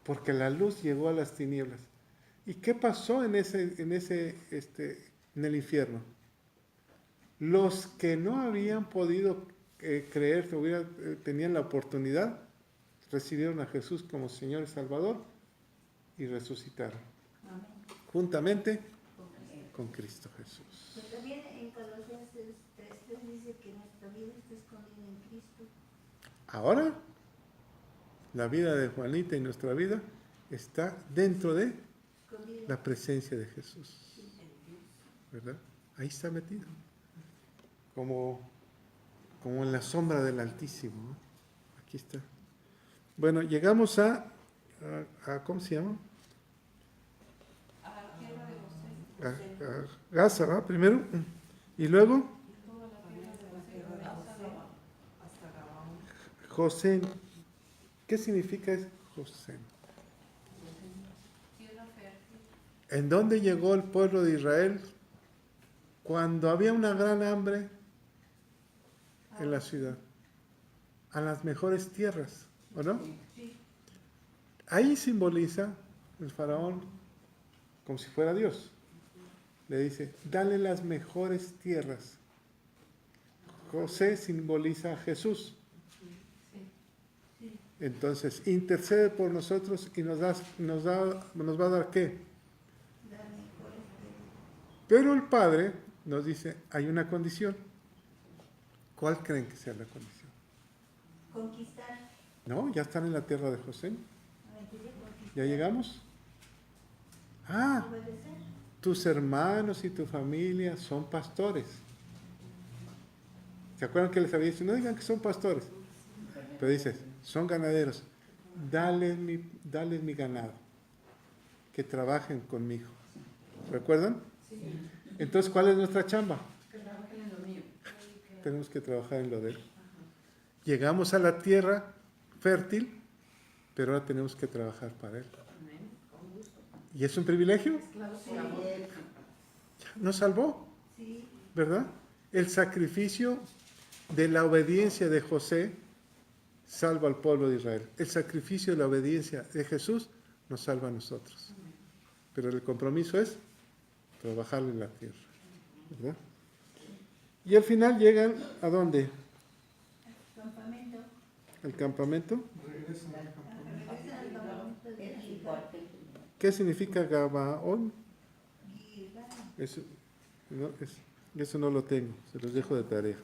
Porque la luz llegó a las tinieblas. ¿Y qué pasó en el infierno? Los que no habían podido creer, tenían la oportunidad, recibieron a Jesús como Señor y Salvador y resucitaron. Amén. Juntamente con Cristo Jesús. Pero también en Colosenses 3:3 dice que nuestra vida está escondida en Cristo. Ahora, la vida de Juanita y nuestra vida está dentro de Escondida. la presencia de Jesús. ¿Verdad? Ahí está metido. Como en la sombra del Altísimo, ¿no? Aquí está. Bueno, llegamos a ¿cómo se llama? A la tierra de José. A Gaza, ¿va? Primero. Y luego, Toda la tierra de José. José. ¿Qué significa José? Tierra fértil. ¿En dónde llegó el pueblo de Israel cuando había una gran hambre en la ciudad? A las mejores tierras, ¿o no? Sí. Ahí simboliza el faraón como si fuera Dios. Le dice, dale las mejores tierras. José simboliza a Jesús. Entonces, intercede por nosotros y nos va a dar ¿qué? Pero el Padre nos dice, hay una condición. ¿Cuál creen que sea la condición? Conquistar. No, ya están en la tierra de José. Conquistar. ¿Ya llegamos? Ah, Obedecer. tus hermanos y tu familia son pastores. ¿Se acuerdan que les había dicho? No digan que son pastores. Pero dices, son ganaderos. Dales mi ganado. Que trabajen conmigo. ¿Recuerdan? Entonces, ¿cuál es nuestra chamba? Que trabajen en lo mío. Tenemos que trabajar en lo de él. Llegamos a la tierra fértil, pero ahora tenemos que trabajar para él. Amén. Con gusto. ¿Y es un privilegio? Esclavos por amor. Nos salvó, Sí. ¿verdad? El sacrificio de la obediencia de José salva al pueblo de Israel. El sacrificio de la obediencia de Jesús nos salva a nosotros. Pero el compromiso es trabajar en la tierra, ¿verdad? Y al final llegan ¿a dónde? Campamento. al campamento. Regresan al campamento. Regresan al campamento de Gilgal. ¿Qué significa Gabaón? Gilgal. Eso eso no lo tengo, se los dejo de tarea.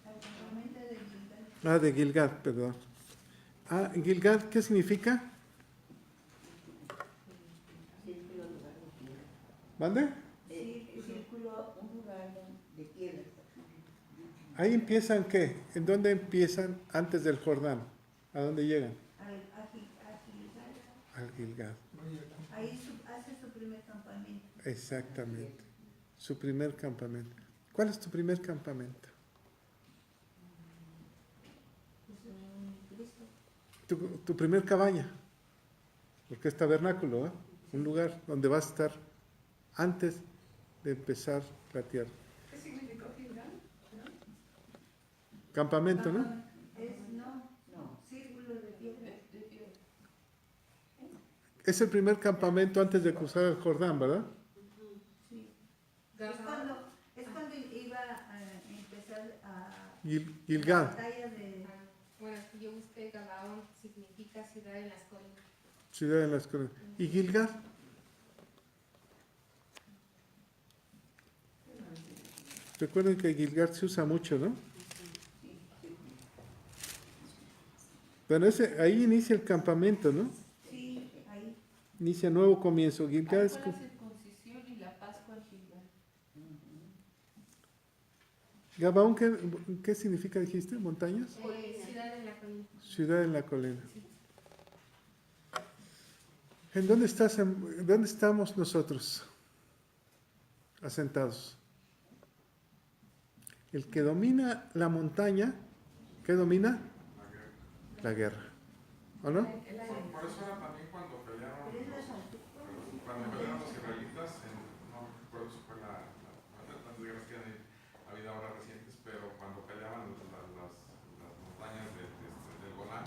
Al campamento de Gilgal. Ah, de Gilgal, perdón. Ah, Gilgal, ¿qué significa? ¿Mande? Círculo, un lugar de piedra. Ahí empiezan, ¿qué? ¿En dónde empiezan antes del Jordán? ¿A dónde llegan? A Gilgal. Al Gilgal. Ahí hace su primer campamento. Exactamente. Su primer campamento. ¿Cuál es tu primer campamento? Cristo. Tu primer cabaña. Porque es tabernáculo, ¿eh? Un lugar donde vas a estar antes de empezar la tierra. ¿Qué significó Gilgal? Campamento, ¿no? No, círculo de piedra. Es el primer campamento antes de cruzar el Jordán, ¿verdad? Sí. Es cuando iba a empezar a Gilgal. la batalla de... Bueno, yo busqué Gabaón, significa ciudad en las colinas. Ciudad en las colinas. ¿Y Gilgal? Recuerden que Gilgal se usa mucho, ¿no? Bueno, ahí inicia el campamento, ¿no? Sí, ahí. Inicia nuevo comienzo. Gilgal es... Fue la circuncisión y la Pascua en Gilgal. Gabaón, ¿qué significa, dijiste? ¿Montañas? Ciudad en la colina. Ciudad en la colina. ¿En dónde estamos nosotros asentados? El que domina la montaña, ¿qué domina? La guerra. ¿O no? Por eso era también cuando pelearon los israelitas, no recuerdo si fue las guerras que ha habido ahora recientes, pero cuando peleaban las montañas del Golán,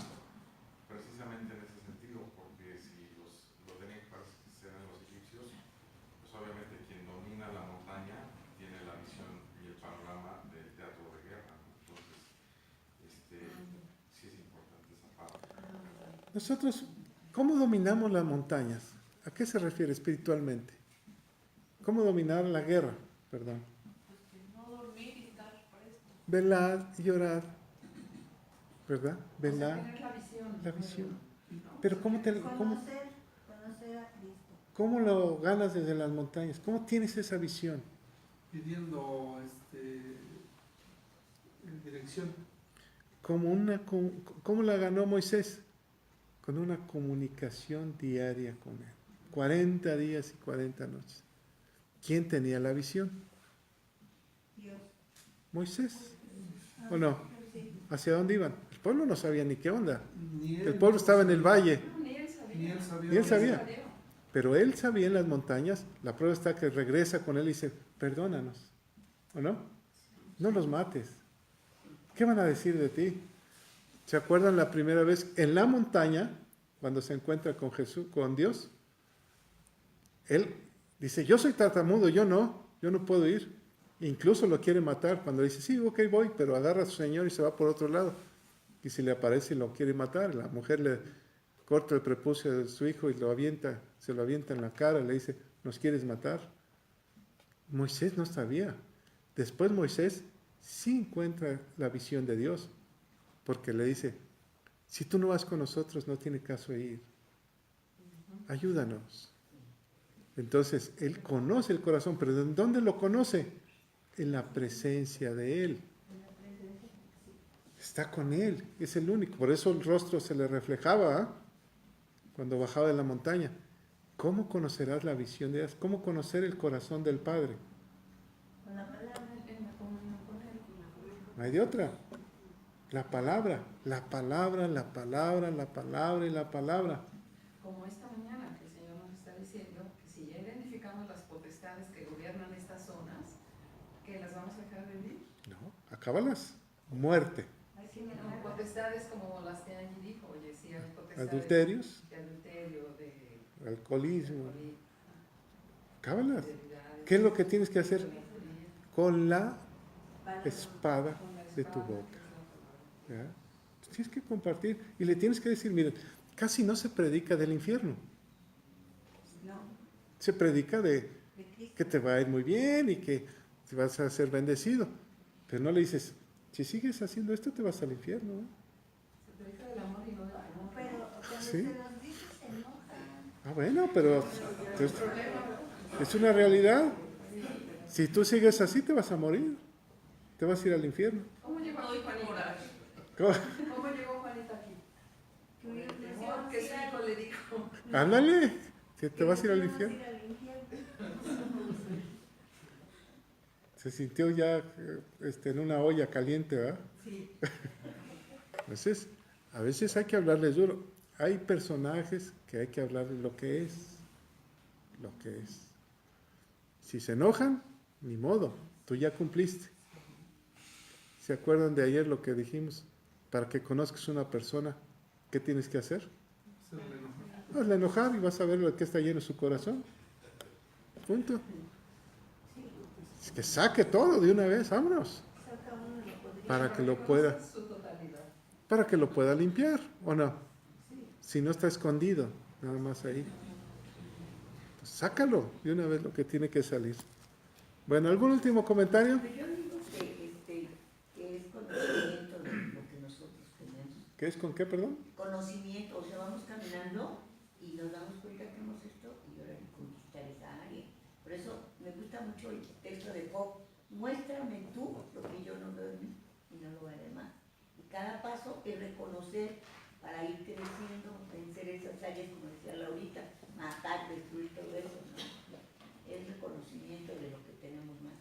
precisamente en ese sentido, porque si los tenían que parecer los egipcios, pues obviamente quien domina la montaña tiene la visión y el panorama del teatro de guerra, ¿no? Entonces, sí es importante esa parte. Nosotros, ¿cómo dominamos las montañas? ¿A qué se refiere espiritualmente? ¿Cómo dominar la guerra? Perdón. No dormir y estar presto. Velad y orad. ¿Verdad? O sea, Velad. tener la visión. La visión. Pero ¿cómo Conocer a Cristo. cómo lo ganas desde las montañas? ¿Cómo tienes esa visión? Pidiendo en dirección. ¿Cómo la ganó Moisés? Con una comunicación diaria con él. 40 días y 40 noches. ¿Quién tenía la visión? Dios. Moisés. ¿O no? Sí. ¿Hacia dónde iban? El pueblo no sabía ni qué onda. Ni él El pueblo estaba en el valle. No, ni él sabía. Ni él sabía. Ni él sabía. Pero él sabía en las montañas. La prueba está que regresa con él y dice, perdónanos. ¿O no? No los mates. ¿Qué van a decir de ti? ¿Se acuerdan la primera vez en la montaña, cuando se encuentra con Jesús, con Dios? Él dice, yo soy tartamudo, yo no puedo ir. Incluso lo quiere matar cuando dice, sí, ok, voy, pero agarra a su señor y se va por otro lado. Y si le aparece y lo quiere matar, la mujer le corta el prepucio de su hijo y se lo avienta en la cara y le dice, ¿nos quieres matar? Moisés no sabía. Después Moisés sí encuentra la visión de Dios, porque le dice, si tú no vas con nosotros, no tiene caso ir. Ayúdanos. Entonces, él conoce el corazón, pero ¿en dónde lo conoce? En la presencia de él. Está con él, es el único. Por eso el rostro se le reflejaba, ¿eh? Cuando bajaba de la montaña. ¿Cómo conocerás la visión de Dios? ¿Cómo conocer el corazón del Padre? Con la palabra. En la comunión con él. No hay de otra. La palabra, la palabra, la palabra, la palabra y la palabra. Como esta mañana que el Señor nos está diciendo que si ya identificamos las potestades que gobiernan estas zonas, que las vamos a dejar vivir. No, acábalas. Muerte. No, potestades como las que allí dijo, oye, sí hay potestades Adulterios, de adulterio, de alcoholismo. alcoholismo, Acábalas. infidelidades, ¿Qué es lo que tienes que hacer? idolatría, Con la Palabra. espada con la de tu espada, boca. que es la ¿verdad? Tienes que compartir y le tienes que decir, miren, casi no se predica del infierno. No, Se predica de de Cristo. que te va a ir muy bien y que te vas a ser bendecido. Pero no le dices, si sigues haciendo esto te vas al infierno, ¿no? Se predica del amor y no del amor. Pero cuando Sí. se los dice se enojan. Ah, bueno, pero es una realidad. Si tú sigues así te vas a morir. Te vas a ir al infierno. ¿Cómo llegó aquí Juanita? ¿Cómo? ¿Cómo llegó Juanita aquí? Que El temor que su hijo le dijo. Ándale, que te vas a ir al Nos vamos infierno. a ir al infierno. Se sintió ya en una olla caliente, ¿verdad? Sí. Entonces, a veces hay que hablarles duro. Hay personajes que hay que hablarles lo que es. Lo que es. Si se enojan, ni modo, tú ya cumpliste. ¿Se acuerdan de ayer lo que dijimos? Para que conozcas una persona, ¿qué tienes que hacer? Se le enoja. Hazla enojar y vas a ver lo que está lleno su corazón. Punto. Es que saque todo de una vez, vámonos. Saca uno lo podría. Para que lo pueda, Su totalidad. para que lo pueda limpiar, ¿o no? Si no está escondido, nada más ahí. Pues sácalo de una vez lo que tiene que salir. Bueno, ¿algún último comentario? Pero yo digo que es conocimiento de lo que nosotros tenemos. ¿Qué es con qué, perdón? Conocimiento, o sea, vamos caminando y nos damos cuenta que hemos esto y ahora hay que conquistar esa área. Por eso me gusta mucho el texto de Job. Muéstrame tú lo que yo no veo en mí y no lo veré más. Y cada paso es reconocer para ir creciendo, vencer esas áreas, como decía Laurita, matar, destruir todo eso, ¿no? Es reconocimiento de lo que tenemos más.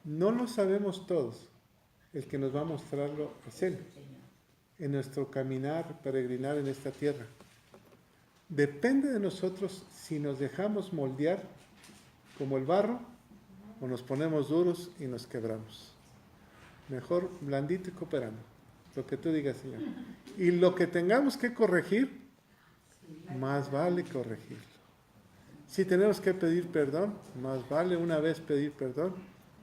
No lo sabemos todos. El que nos va a mostrarlo es Él. Señor. En nuestro caminar, peregrinar en esta tierra. Depende de nosotros si nos dejamos moldear como el barro o nos ponemos duros y nos quebramos. Mejor blandito y cooperando. Lo que tú digas, Señor. Y lo que tengamos que corregir, más vale corregirlo. Si tenemos que pedir perdón, más vale una vez pedir perdón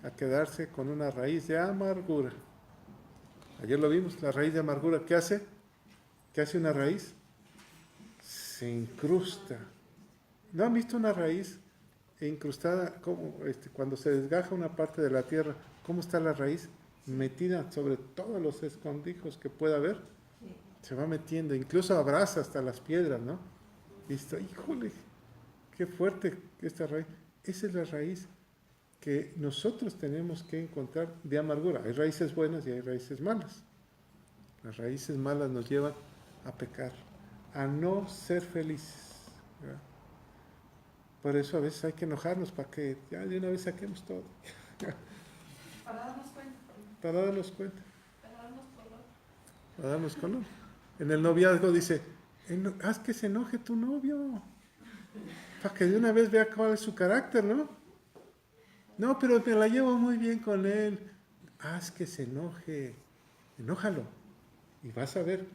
a quedarse con una raíz de amargura. Ayer lo vimos, la raíz de amargura, ¿qué hace? ¿Qué hace una raíz? Se incrusta. ¿No han visto una raíz incrustada? Como, cuando se desgaja una parte de la tierra, ¿cómo está la raíz? Metida sobre todos los escondrijos que pueda haber. Se va metiendo, incluso abraza hasta las piedras, ¿no? Y está, híjole, qué fuerte esta raíz. Esa es la raíz que nosotros tenemos que encontrar de amargura. Hay raíces buenas y hay raíces malas. Las raíces malas nos llevan a pecar, a no ser felices, ¿verdad? Por eso a veces hay que enojarnos para que ya de una vez saquemos todo. Para darnos cuenta. Para darnos cuenta, Para darnos color. para darnos color. En el noviazgo dice, haz que se enoje tu novio, para que de una vez vea cuál es su carácter, ¿no? No, pero me la llevo muy bien con él. Haz que se enoje, enójalo. Y vas a ver,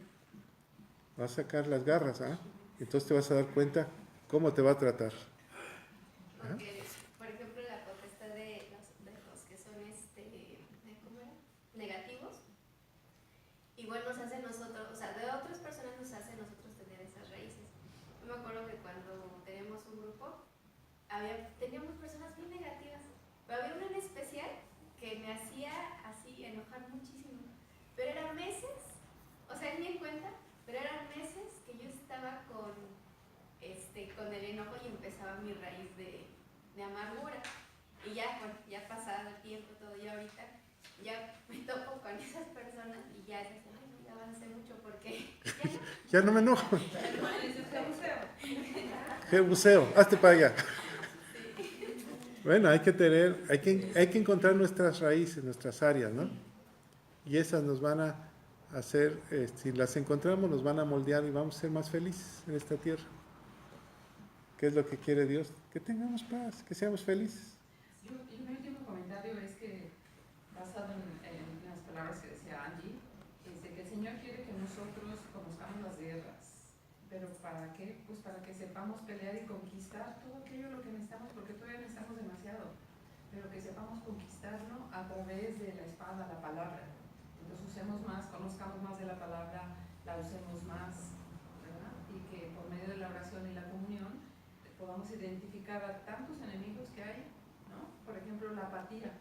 vas a sacar las garras, ¿ah? Entonces te vas a dar cuenta cómo te va a tratar. ¿Ah? Porque, por ejemplo, la potestad de los que son ¿cómo era? Negativos, igual nos hace nosotros, o sea, de otras personas nos hace nosotros tener esas raíces. Yo me acuerdo que cuando teníamos un grupo, teníamos personas muy negativas, pero había una en especial que me hacía así enojar muchísimo. Pero eran meses, o sea, ni en cuenta, pero eran meses que yo estaba con el enojo y empezaba mi raíz de amargura. Y ya, bueno, ya pasado el tiempo, todo, yo ahorita ya me topo con esas personas y ya es así, ay, no, ya avancé mucho porque Ya no me enojo. Buceo. ¡Qué buceo! Hazte para allá. Bueno, hay que encontrar nuestras raíces, nuestras áreas, ¿no? Y esas nos van a hacer, si las encontramos, nos van a moldear y vamos a ser más felices en esta tierra. ¿Qué es lo que quiere Dios? Que tengamos paz, que seamos felices. Y mi último comentario es que, basado en las palabras que decía Angie, es de que el Señor quiere que nosotros conozcamos las guerras. ¿Pero para qué? Pues para que sepamos pelear y conquistar todo aquello lo que necesitamos, porque todavía necesitamos demasiado. Pero que sepamos conquistarlo a través de la espada, la palabra. los usemos más, conozcamos más de la palabra, la usemos más, ¿verdad? Y que por medio de la oración y la comunión podamos identificar a tantos enemigos que hay, ¿no? Por ejemplo, la apatía.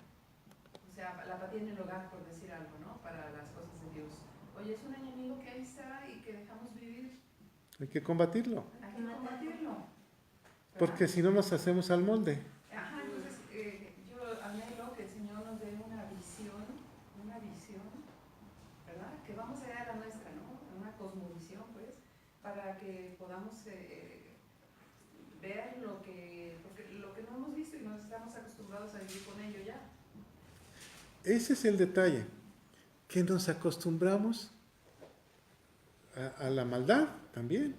O sea, la apatía en el hogar, por decir algo, ¿no? Para las cosas de Dios. Oye, es un enemigo que ahí está y que dejamos vivir. Hay que combatirlo. Hay que combatirlo. Porque si no nos hacemos al molde. Ajá, entonces yo anhelo que el Señor nos dé una visión, ¿verdad? Que vamos allá a la nuestra, ¿no? Una cosmovisión, pues, para que podamos ver porque lo que no hemos visto y nos estamos acostumbrados a vivir con ello ya. Ese es el detalle, que nos acostumbramos a la maldad también,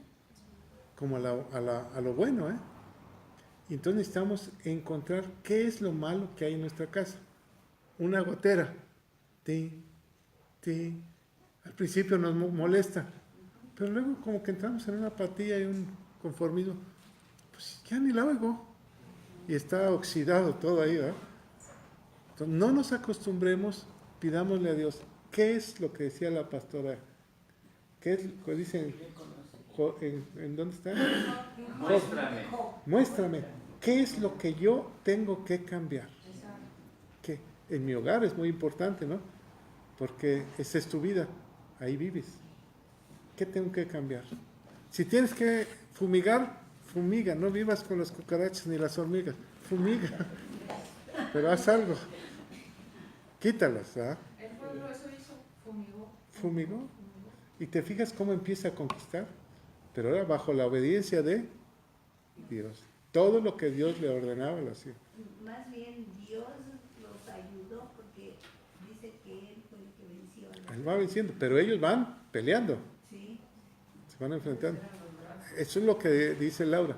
como a lo bueno, ¿eh? Y entonces necesitamos encontrar qué es lo malo que hay en nuestra casa. Una gotera, al principio nos molesta, pero luego como que entramos en una apatía y un conformismo, pues ya ni la oigo, y está oxidado todo ahí, ¿verdad? Entonces, no nos acostumbremos, pidámosle a Dios, ¿qué es lo que decía la pastora? ¿Qué es lo que dicen? ¿En dónde está? Muéstrame. Muéstrame, ¿qué es lo que yo tengo que cambiar? Que en mi hogar es muy importante, ¿no? Porque esa es tu vida, ahí vives. ¿Qué tengo que cambiar? Si tienes que fumigar, fumiga, no vivas con las cucarachas ni las hormigas, fumiga, pero haz algo. Quítalas, ¿ah? El pueblo eso hizo, fumigó. Fumigó. Y te fijas cómo empieza a conquistar, pero ahora bajo la obediencia de Dios. Todo lo que Dios le ordenaba lo hacía. Más bien Dios los ayudó porque dice que Él fue el que venció. Él va venciendo, pero ellos van peleando. Sí. Se van enfrentando. Eso es lo que dice Laura.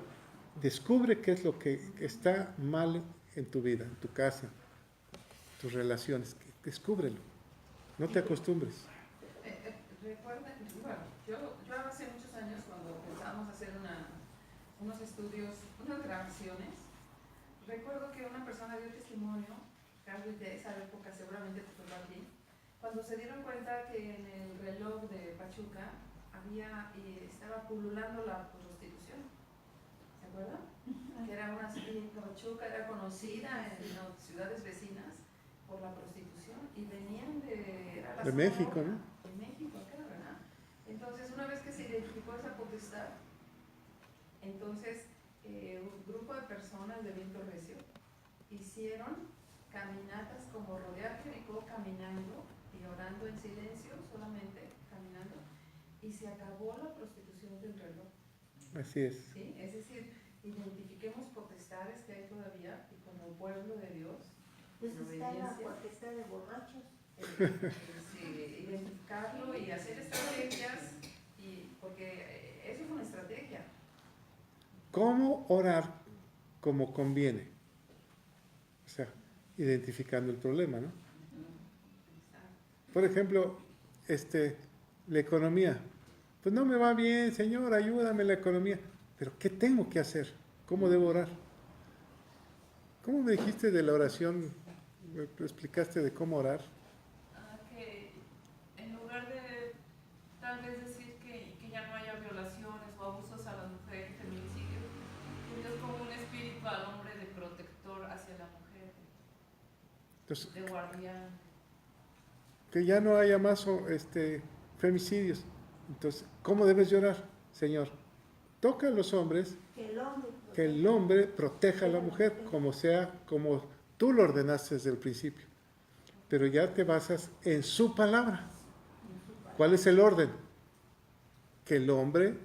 Descubre qué es lo que está mal en tu vida, en tu casa, tus relaciones. Descúbrelo. No te acostumbres. Recuerden, bueno, yo hace muchos años cuando pensábamos hacer unos estudios, unas grabaciones, recuerdo que una persona dio testimonio, Carlos, de esa época, seguramente te tocó a ti, cuando se dieron cuenta que en el reloj de Pachuca estaba pululando la prostitución. ¿Se acuerdan? Que era Pachuca era conocida en las ciudades vecinas por la prostitución y venían de México, ¿no? De México, claro, ¿verdad? Entonces, una vez que se identificó esa potestad, entonces un grupo de personas de viento recio hicieron caminatas como rodear Jericó caminando y orando en silencio, solamente caminando, y se acabó la prostitución del reloj. Así es. ¿Sí? Es decir, identifiquemos potestades que hay todavía y como pueblo de Dios, Pues en está la obediencia, potestad de borrachos. sí, identificarlo y hacer estrategias, porque eso es una estrategia. ¿Cómo orar como conviene? O sea, identificando el problema, ¿no? Por ejemplo, la economía. Pues no me va bien, Señor, ayúdame en la economía. Pero ¿qué tengo que hacer? ¿Cómo debo orar? ¿Cómo me dijiste de la oración? ¿Me explicaste de cómo orar? Que en lugar de tal vez decir que ya no haya violaciones o abusos a las mujeres, feminicidios, que Dios ponga un espíritu al hombre de protector hacia la mujer, Entonces, de guardián. que ya no haya más femicidios. Entonces, ¿cómo debes llorar, Señor? Toca a los hombres, que el hombre proteja a la mujer, como tú lo ordenaste desde el principio. Pero ya te basas en su palabra. ¿Cuál es el orden? Que el hombre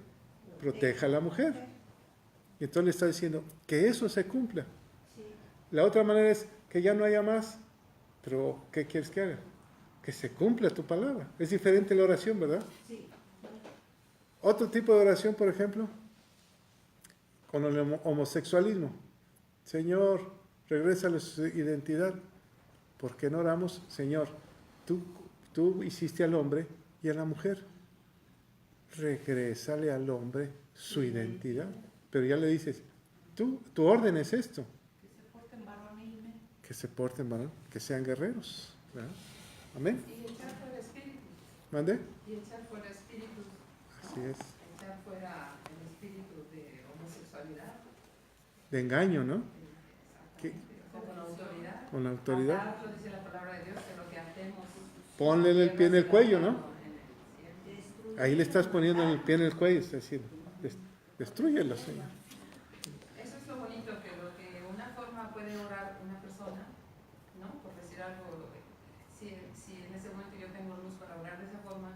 proteja a la mujer. Y entonces le está diciendo que eso se cumpla. La otra manera es que ya no haya más. Pero, ¿qué quieres que haga? Que se cumpla tu palabra. Es diferente la oración, ¿verdad? Sí. Otro tipo de oración, por ejemplo, con el homosexualismo. Señor, regrésale su identidad. ¿Por qué no oramos? Señor, tú hiciste al hombre y a la mujer. Regrésale al hombre su identidad. Pero ya le dices, tu orden es esto. Que se porten varonilmente. Que se porten varón, que sean guerreros. ¿Verdad? Amén. Y el trato del espíritu. ¿Mande? Y echar fuera espíritus, ¿no? Así es. Echar fuera el espíritu de homosexualidad. De engaño, ¿no? ¿Qué? O sea, con autoridad. Con la autoridad. Atarlo, dice la palabra de Dios, que lo que hacemos. Ponle el pie en el cuello, ¿no? Ahí le estás poniendo el pie en el cuello, está diciendo, destrúyelo, Señor. Eso es lo bonito, que lo que una forma puede orar una persona, ¿no? Por decir algo, si en ese momento yo tengo luz para orar de esa forma,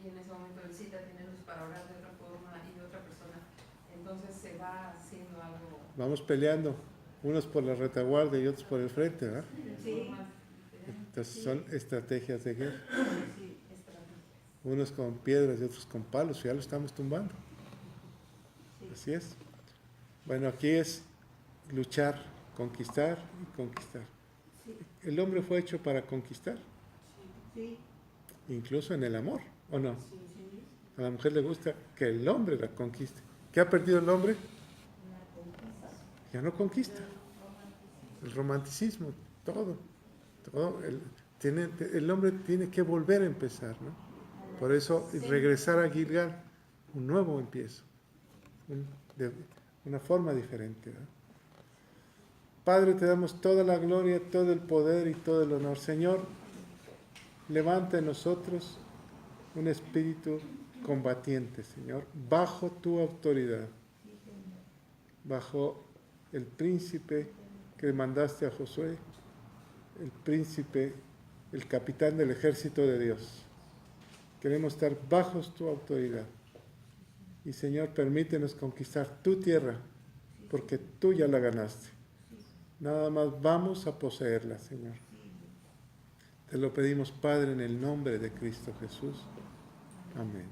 y en ese momento el cita tiene luz para orar de otra forma y de otra persona, entonces se va haciendo algo. Vamos peleando, unos por la retaguardia y otros por el frente, ¿verdad? Sí. Entonces son estrategias de guerra. Sí. Unos con piedras y otros con palos, ya lo estamos tumbando. Así es. Bueno, aquí es luchar, conquistar y conquistar. El hombre fue hecho para conquistar, Sí. incluso en el amor, ¿o no? Sí. A la mujer le gusta que el hombre la conquiste. ¿Qué ha perdido el hombre? Ya no conquista. El romanticismo, todo. El hombre tiene que volver a empezar, ¿no? Por eso regresar a Gilgal, un nuevo empiezo, de una forma diferente, ¿no? Padre, te damos toda la gloria, todo el poder y todo el honor. Señor, levanta en nosotros un espíritu combatiente, Señor, bajo tu autoridad, bajo el príncipe que mandaste a Josué, el príncipe, el capitán del ejército de Dios. Queremos estar bajo tu autoridad. Y Señor, permítenos conquistar tu tierra, porque tú ya la ganaste. Nada más vamos a poseerla, Señor. Te lo pedimos, Padre, en el nombre de Cristo Jesús. Amén.